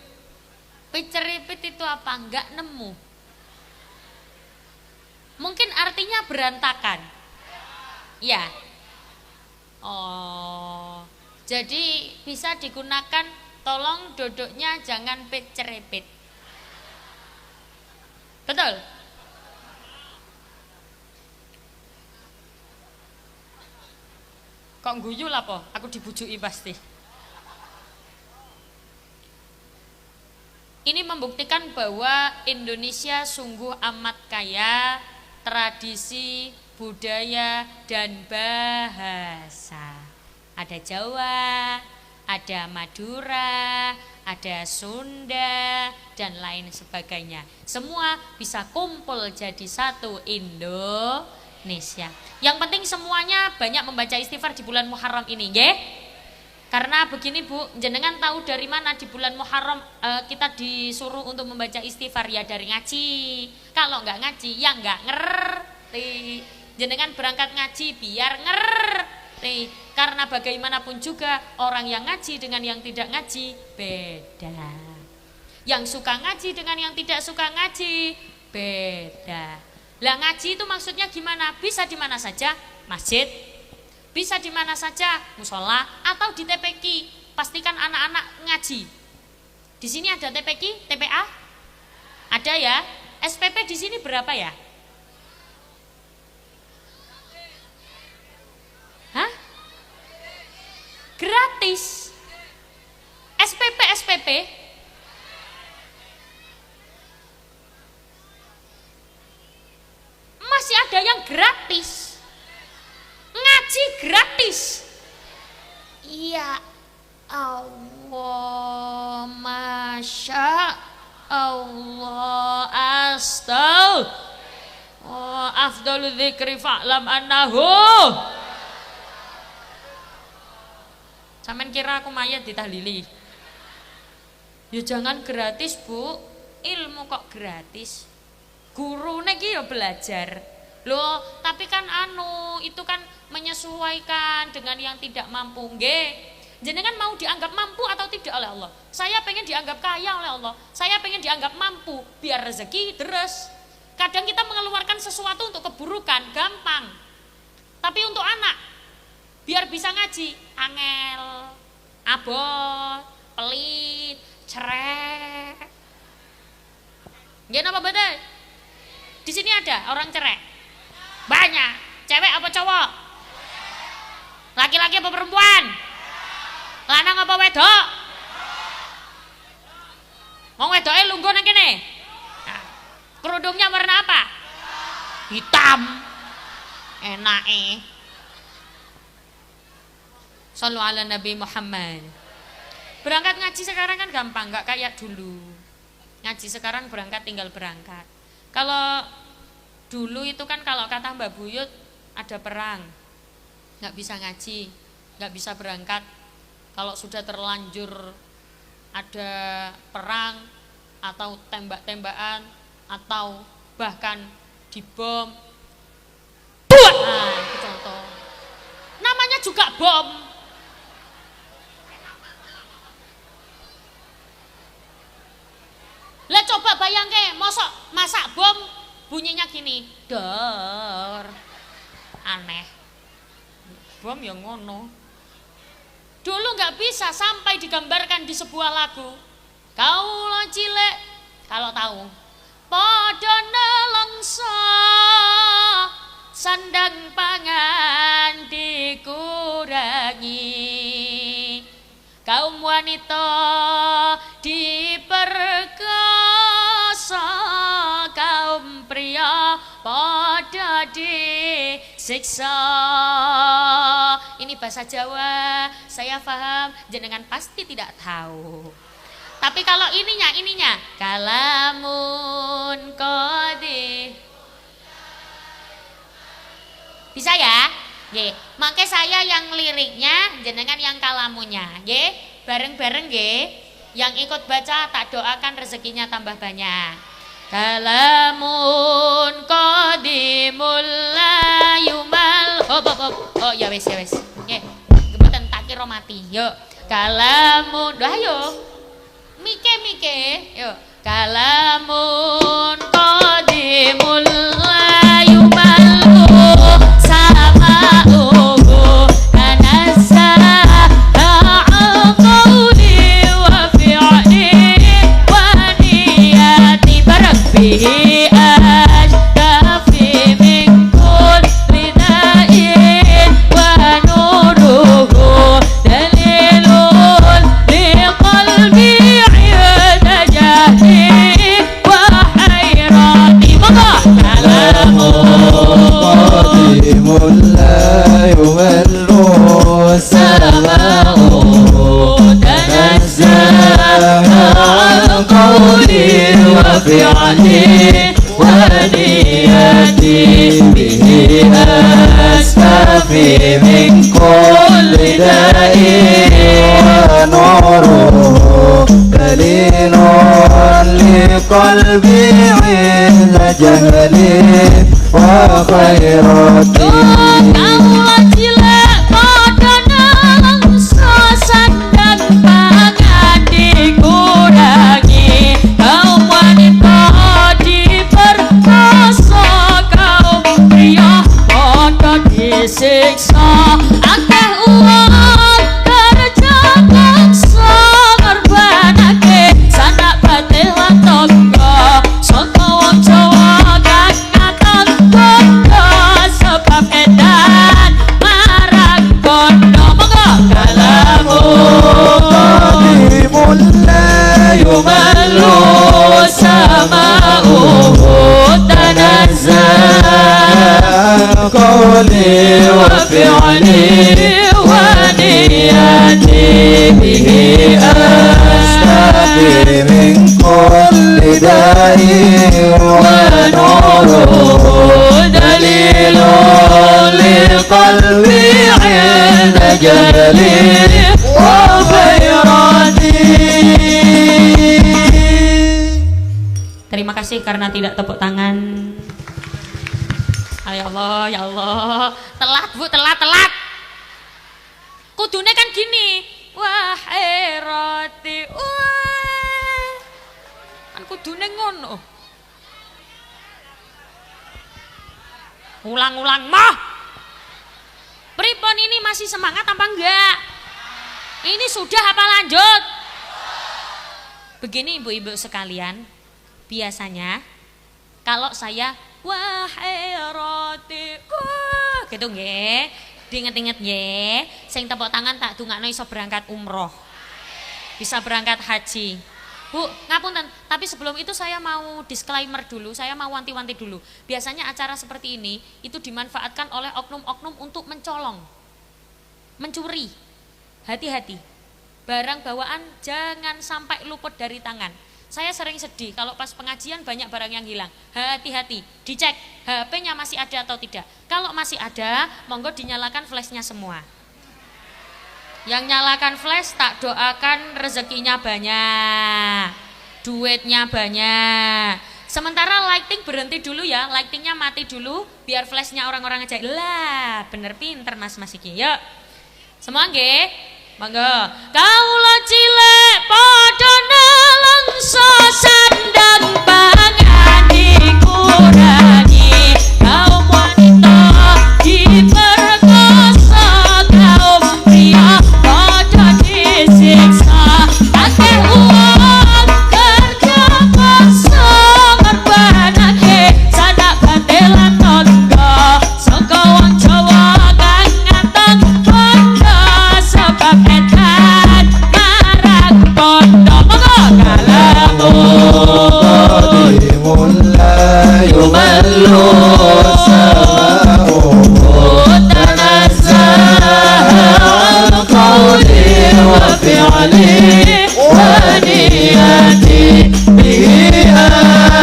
cerepit itu apa? Enggak nemu. Mungkin artinya berantakan. Ya. Oh. Jadi bisa digunakan, tolong duduknya jangan cerepit. Betul? Kok guyu lah po? Aku dibujuki pasti. Ini membuktikan bahwa Indonesia sungguh amat kaya tradisi, budaya, dan bahasa. Ada Jawa, ada Madura, ada Sunda, dan lain sebagainya. Semua bisa kumpul jadi satu Indonesia. Yang penting semuanya banyak membaca istighfar di bulan Muharram ini, nggih? Karena begini Bu, jenengan tahu dari mana di bulan Muharram kita disuruh untuk membaca istighfar? Ya dari ngaji. Kalau nggak ngaji ya nggak ngerti. Jenengan berangkat ngaji biar ngerti. Karena bagaimanapun juga orang yang ngaji dengan yang tidak ngaji beda. Yang suka ngaji dengan yang tidak suka ngaji beda. Lah ngaji itu maksudnya gimana? Bisa di mana saja, masjid. Bisa di mana saja, musola atau di TPQ. Pastikan anak-anak ngaji. Di sini ada TPQ, TPA? Ada ya? SPP di sini berapa ya? Hah? Gratis. SPP masih ada yang gratis. Ngaji gratis. Ya Allah, Masya Allah, oh, afdalu dzikri fa'lam annahu. Sampeyan kira aku mayat ditahlili? Ya jangan gratis Bu, ilmu kok gratis. Gurune ki ya belajar. Loh, tapi kan itu kan menyesuaikan dengan yang tidak mampu. Nggih. Jenengan mau dianggap mampu atau tidak oleh Allah? Saya pengen dianggap kaya oleh Allah. Saya pengen dianggap mampu biar rezeki deres. Kadang kita mengeluarkan sesuatu untuk keburukan, gampang. Tapi untuk anak biar bisa ngaji, angel, abot, pelit, Nggih napa mboten? Di sini ada orang cerai. Banyak. Cewek apa cowok? Laki-laki apa perempuan? Lanang apa wedok? Wong wedoke lungguh nang kene. Nah, kerudungnya warna apa? Hitam. Enake. Shallu ala Nabi Muhammad. Berangkat ngaji sekarang kan gampang, nggak kayak dulu. Ngaji sekarang berangkat tinggal berangkat. Kalau dulu itu kan kalau kata Mbak Buyut ada perang, nggak bisa ngaji, nggak bisa berangkat. Kalau sudah terlanjur ada perang atau tembak-tembakan atau bahkan dibom, nah itu contoh. Namanya juga bom. Lah coba bayangke, masak bom bunyinya gini, dor. Aneh. Bom yang ngono. Dulu nggak bisa sampai digambarkan di sebuah lagu. Kaulo cilek, kalau tahu. Padha nelongso sandang pangan dikurangi. Kaum wanita diperkosa, kaum pria pada disiksa. Ini bahasa Jawa, saya paham, jenengan pasti tidak tahu. Tapi kalau ininya kalamun qadi. Bisa ya? Nggih. Mangke saya yang liriknya, jenengan yang kalamunya, nggih. Bareng-bareng nggih. Yang ikut baca tak doakan rezekinya tambah banyak. Kalamun qadimul la yumal. Oh ya wis. Nggih. Mboten tak kira mati. Yuk. Kalamun. Doa yo. Mike. Yuk. Kalamun qadimul la yumal. وفعلي ونيتي به أستفي من كل داء ونوره دليل لقلبي عند جهلي وخيرتي. Siksa akeh uang kerja bangsa ngorbanake sanak batil lan tangga saka wong Jawa kang ngaton bondo sebab edan marang bondo. Monggo kalamun qadimul la yumallu sama'u tanazzal قولي وفعلي ونيتي به أستفي من كل داء ونوره دليل لقلبي عند جهلي وخيراتي. Terima kasih karena tidak tepuk tangan. Ya Allah, telat Bu, telat. Kudune kan gini, wah roti, wah, kan kudune ngono. Ulang-ulang mah. Pripun ini masih semangat apa enggak? Ini sudah apa lanjut? Begini ibu-ibu sekalian, Biasanya kalau saya wahai rotiku gitu nggih, diinget-inget nggih, sing tepuk tangan tak dongakno iso berangkat umroh. Bisa berangkat haji. Bu, ngapunten, tapi sebelum itu saya mau disclaimer dulu, saya mau wanti-wanti dulu. Biasanya acara seperti ini itu dimanfaatkan oleh oknum-oknum untuk mencolong, mencuri. Hati-hati, barang bawaan jangan sampai luput dari tangan. Saya sering sedih kalau pas pengajian banyak barang yang hilang. Hati-hati, dicek HP-nya masih ada atau tidak. Kalau masih ada, monggo dinyalakan flashnya semua. Yang nyalakan flash tak doakan rezekinya banyak, duitnya banyak. Sementara lighting berhenti dulu ya, lightingnya mati dulu biar flashnya orang-orang aja. Lah, bener pinter mas iki. Yuk, semua nggih, monggo. Kaula cilek padha nelengso sandang pangan dikurangi, kaum wanita diperkosa, kaum pria padha disiksa. Akeh uang kerja paksa ngorbanake sanak bandelan tangga, saka wong Jawa kang ngantong bondo sebab edan marang bondo. Monggo قديم لا يمل سماؤه تنزه عن قولي وفعلي ونيتي به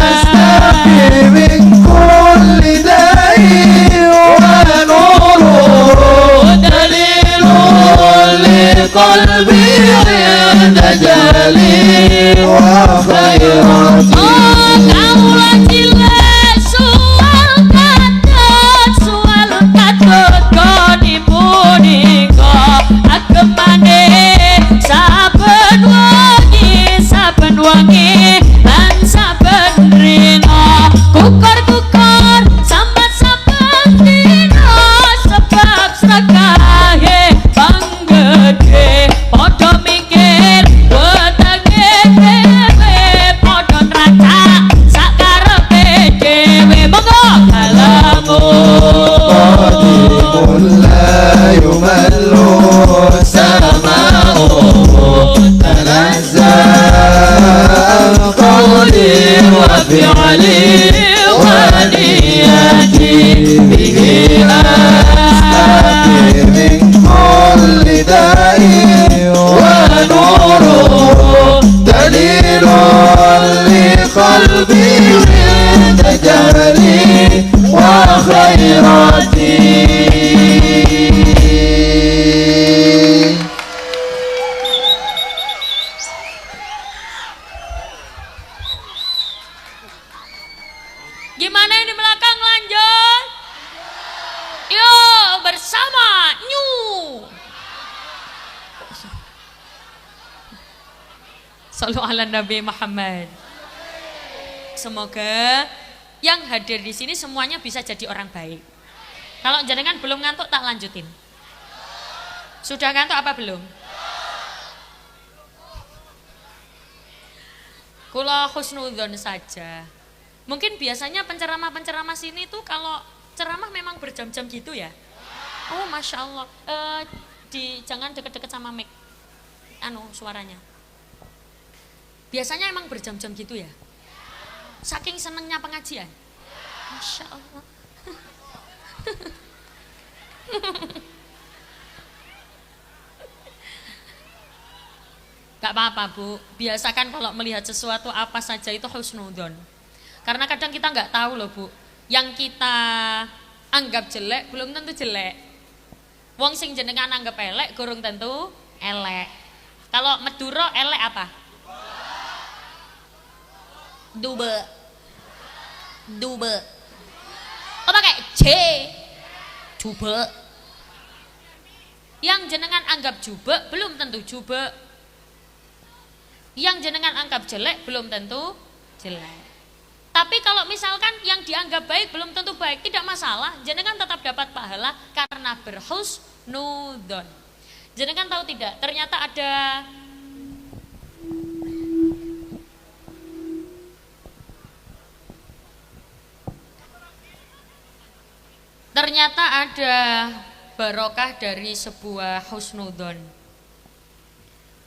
أستحي من كل داء ونوره دليل لقلبي عند جلي وخيراتي. Kaula cilek suwal katut koni punika agemane saben wengi lan saben rina, kukur sambat dina sebab srekahe panggede padha mikir wetenge dhewe padha nracak sakarepe dhewe. Monggo قديم لا يمل سماؤه تنزه عن قولي وفعلي ونيتي به أستحي من كل داء ونوره دليل لقلبي عند جهلي وخيراتي. Gimana yang di belakang lanjut? Yuk bersama Nyu. Sallu ala Nabi Muhammad. Semoga yang hadir di sini semuanya bisa jadi orang baik. Kalau jenengan belum ngantuk tak lanjutin. Sudah ngantuk apa belum? Kula husnudzon saja. Mungkin biasanya penceramah-penceramah sini tuh kalau ceramah memang berjam-jam gitu ya. Oh masya Allah. Jangan deket-deket sama mic. Suaranya. Biasanya emang berjam-jam gitu ya. Saking senengnya pengajian. Masya Allah. Gak apa-apa Bu, biasakan kalau melihat sesuatu apa saja itu husnudzon. Karena kadang kita nggak tahu loh Bu, yang kita anggap jelek belum tentu jelek. Wong sing jenengan anggap elek gurung tentu elek. Kalau Meduro elek apa? Dube. Oh pakai C. Jube. Yang jenengan anggap jube belum tentu jube. Yang jenengan anggap jelek belum tentu jelek. Tapi kalau misalkan yang dianggap baik belum tentu baik, tidak masalah, jenengan tetap dapat pahala karena berhusnudzon. Jenengan tahu tidak, ternyata ada Ternyata ada barokah dari sebuah husnudon.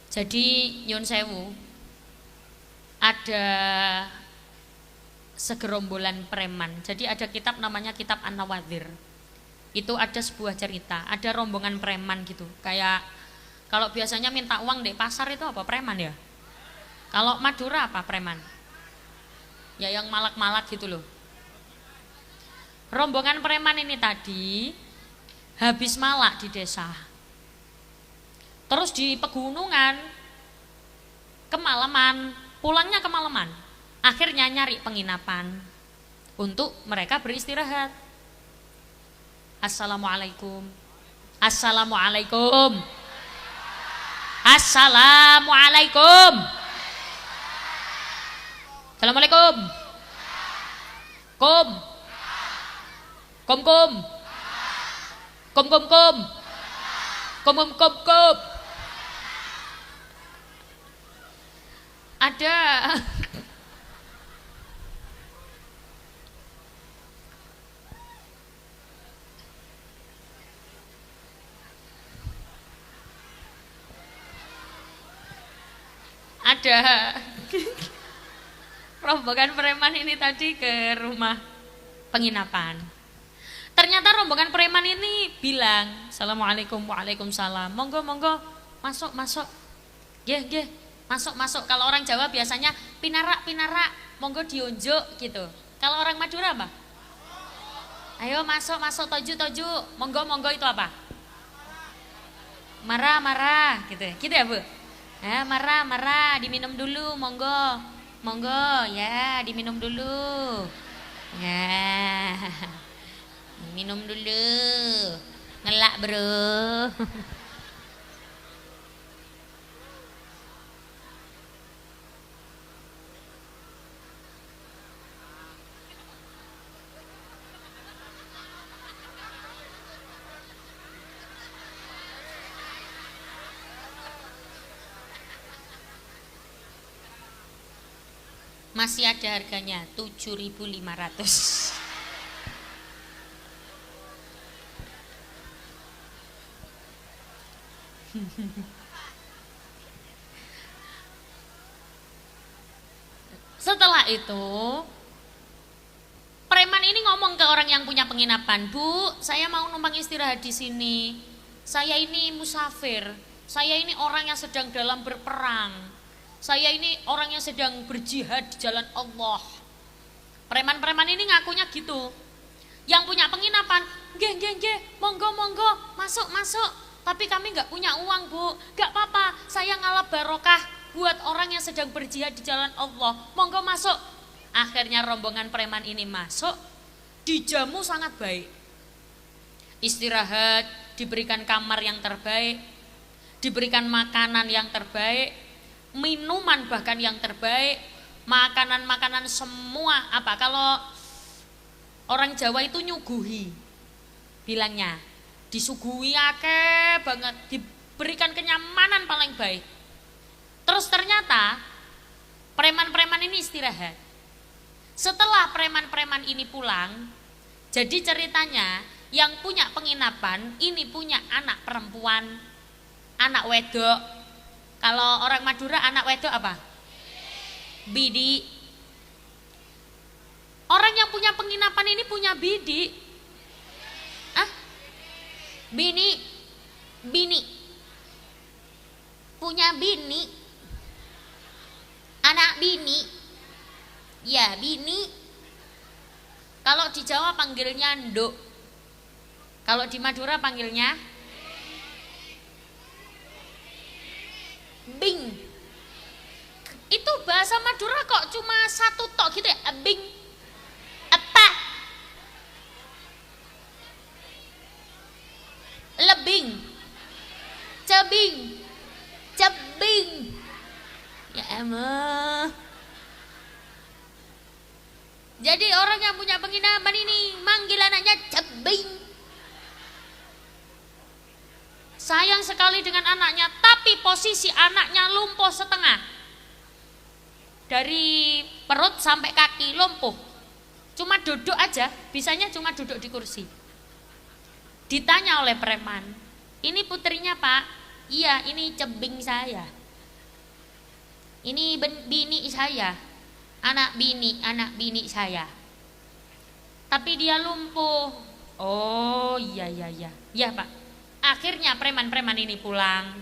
Jadi nyun sewu, ada segerombolan preman. Jadi ada kitab namanya kitab An-Nawadhir. Itu ada sebuah cerita, ada rombongan preman gitu. Kayak kalau biasanya minta uang di pasar itu apa, preman ya? Kalau Madura apa, preman? Ya yang malak-malak gitu loh. Rombongan preman ini tadi habis malak di desa. Terus di pegunungan kemalaman, pulangnya kemalaman. Akhirnya nyari penginapan untuk mereka beristirahat. Assalamualaikum. Assalamualaikum. Assalamualaikum. Assalamualaikum. Kum. Kum kum. Kum kum kum. Kum kum kum kum. Ada ada rombongan preman ini tadi ke rumah penginapan. Ternyata rombongan preman ini bilang, Assalamualaikum, waalaikumsalam, monggo monggo, masuk masuk, geh, masuk masuk. Kalau orang Jawa biasanya pinarak, monggo diunjuk gitu. Kalau orang Madura apa? Ayo masuk toju, monggo itu apa? Marah gitu ya Bu? Marah, diminum dulu, monggo ya, diminum dulu ya, minum dulu, ngelak bro. Masih ada harganya 7.500. Setelah itu preman ini ngomong ke orang yang punya penginapan, Bu, saya mau numpang istirahat di sini. Saya ini musafir. Saya ini orang yang sedang dalam berperang. Saya ini orang yang sedang berjihad di jalan Allah. Preman-preman ini ngakunya gitu. Yang punya penginapan, nggih, monggo, masuk. Tapi kami nggak punya uang, Bu. Nggak apa-apa, saya ngalap barokah buat orang yang sedang berjihad di jalan Allah. Monggo masuk. Akhirnya rombongan preman ini masuk, dijamu sangat baik. Istirahat, diberikan kamar yang terbaik, diberikan makanan yang terbaik, minuman bahkan yang terbaik, makanan semua apa, kalau orang Jawa itu nyuguhi bilangnya, disuguhi akeh banget, diberikan kenyamanan paling baik. Terus ternyata preman-preman ini istirahat. Setelah preman-preman ini pulang, jadi ceritanya yang punya penginapan ini punya anak perempuan, anak wedok. Kalau orang Madura anak wedok apa? Bidi. Orang yang punya penginapan ini punya bidi. Bini. Punya bini. Anak bini. Ya, bini. Kalau di Jawa panggilnya nduk. Kalau di Madura panggilnya bing. Itu bahasa Madura kok cuma satu tok gitu ya, bing. Apa? Lebing. Cebing. Ya emang. Jadi orang yang punya penginapan ini manggil anaknya cebing. Sayang sekali dengan anaknya, tapi posisi anaknya lumpuh setengah. Dari perut sampai kaki lumpuh. Cuma duduk aja, bisanya cuma duduk di kursi. Ditanya oleh preman, ini putrinya Pak? Iya, ini cebing saya. Ini bini saya, anak bini saya. Tapi dia lumpuh. Oh iya, ya Pak. Akhirnya preman-preman ini pulang.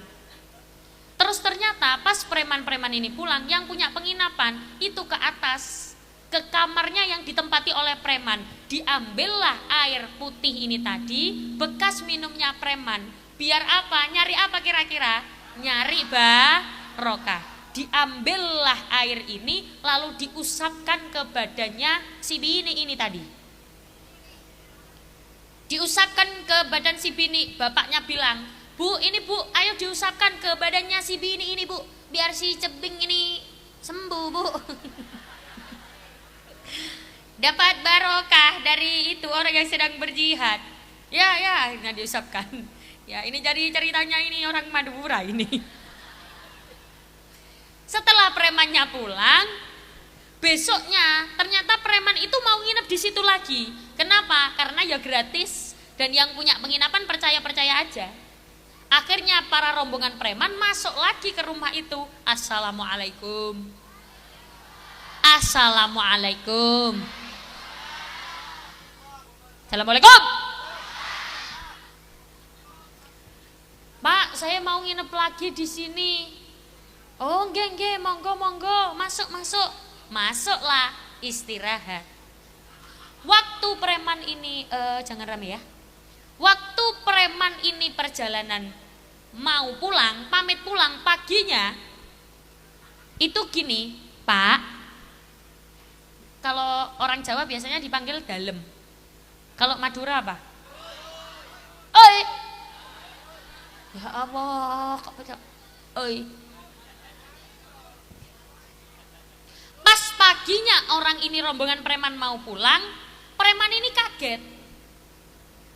Terus ternyata pas preman-preman ini pulang, yang punya penginapan itu ke atas, ke kamarnya yang ditempati oleh preman. Diambillah air putih ini tadi, bekas minumnya preman. Biar apa? Nyari apa kira-kira? Nyari barokah. Diambillah air ini lalu diusapkan ke badannya si bini ini tadi. Diusapkan ke badan si bini. Bapaknya bilang, Bu, ini Bu, ayo diusapkan ke badannya si bini ini Bu, biar si cebing ini sembuh Bu. Dapat barokah dari itu orang yang sedang berjihad. Ya, akhirnya diusapkan. Ya, ini jadi ceritanya ini orang Madura ini. Setelah premannya pulang, besoknya ternyata preman itu mau nginep di situ lagi. Kenapa? Karena ya gratis dan yang punya penginapan percaya-percaya aja. Akhirnya para rombongan preman masuk lagi ke rumah itu. Assalamualaikum. Assalamualaikum. Assalamualaikum. Pak, saya mau nginep lagi di sini. Oh, nggih, monggo, masuk. Masuklah, istirahat. Waktu preman ini jangan rame ya. Waktu preman ini perjalanan mau pulang, pamit pulang paginya, itu gini, Pak. Kalau orang Jawa biasanya dipanggil dalem. Kalau Madura apa? Oi. Ya Allah, kok baca oi. Pas paginya orang ini rombongan preman mau pulang, preman ini kaget.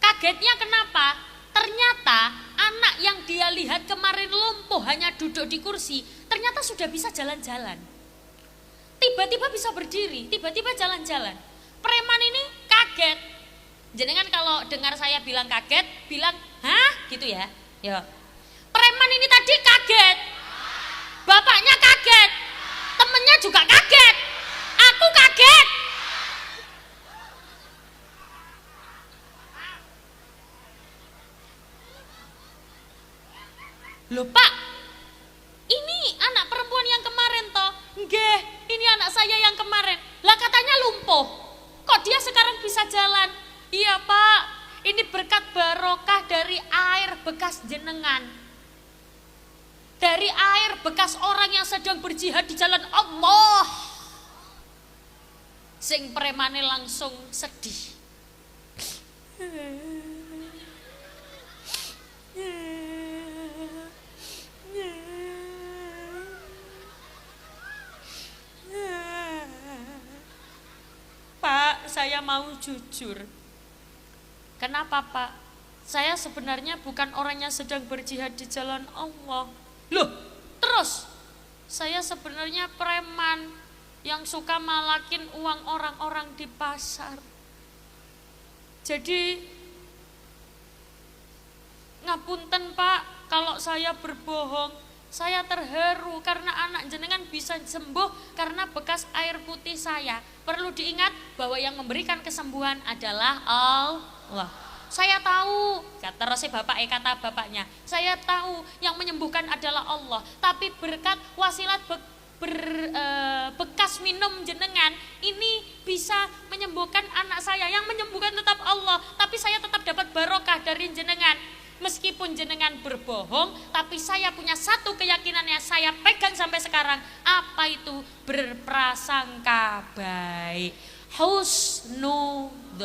Kagetnya kenapa? Ternyata anak yang dia lihat kemarin lumpuh hanya duduk di kursi, ternyata sudah bisa jalan-jalan. Tiba-tiba bisa berdiri, tiba-tiba jalan-jalan. Preman ini kaget. Jenengan kalau dengar saya bilang kaget, bilang, "Hah?" gitu ya. Ya. Preman ini tadi kaget. Bapaknya kaget. Temennya juga kaget. Aku kaget. Loh Pak, ini anak perempuan yang kemarin toh? Nggih, ini anak saya yang kemarin. Lah katanya lumpuh. Kok dia sekarang bisa jalan? Iya Pak, ini berkat barokah dari air bekas jenengan. Dari air bekas orang yang sedang berjihad di jalan Allah. Sing premane langsung sedih. Pak, saya mau jujur. Kenapa Pak? Saya sebenarnya bukan orang yang sedang berjihad di jalan Allah. Loh, terus? Saya sebenarnya preman yang suka malakin uang orang-orang di pasar. Jadi, ngapunten Pak, kalau saya berbohong. Saya terharu karena anak jenengan bisa sembuh karena bekas air putih saya. Perlu diingat bahwa yang memberikan kesembuhan adalah Allah. Saya tahu, kata kata bapaknya, saya tahu yang menyembuhkan adalah Allah. Tapi berkat wasilat bekas minum jenengan ini bisa menyembuhkan anak saya. Yang menyembuhkan tetap Allah, tapi saya tetap dapat barokah dari jenengan. Meskipun jenengan berbohong, tapi saya punya satu keyakinan yang saya pegang sampai sekarang. Apa itu? Berprasangka baik. Husnudzon.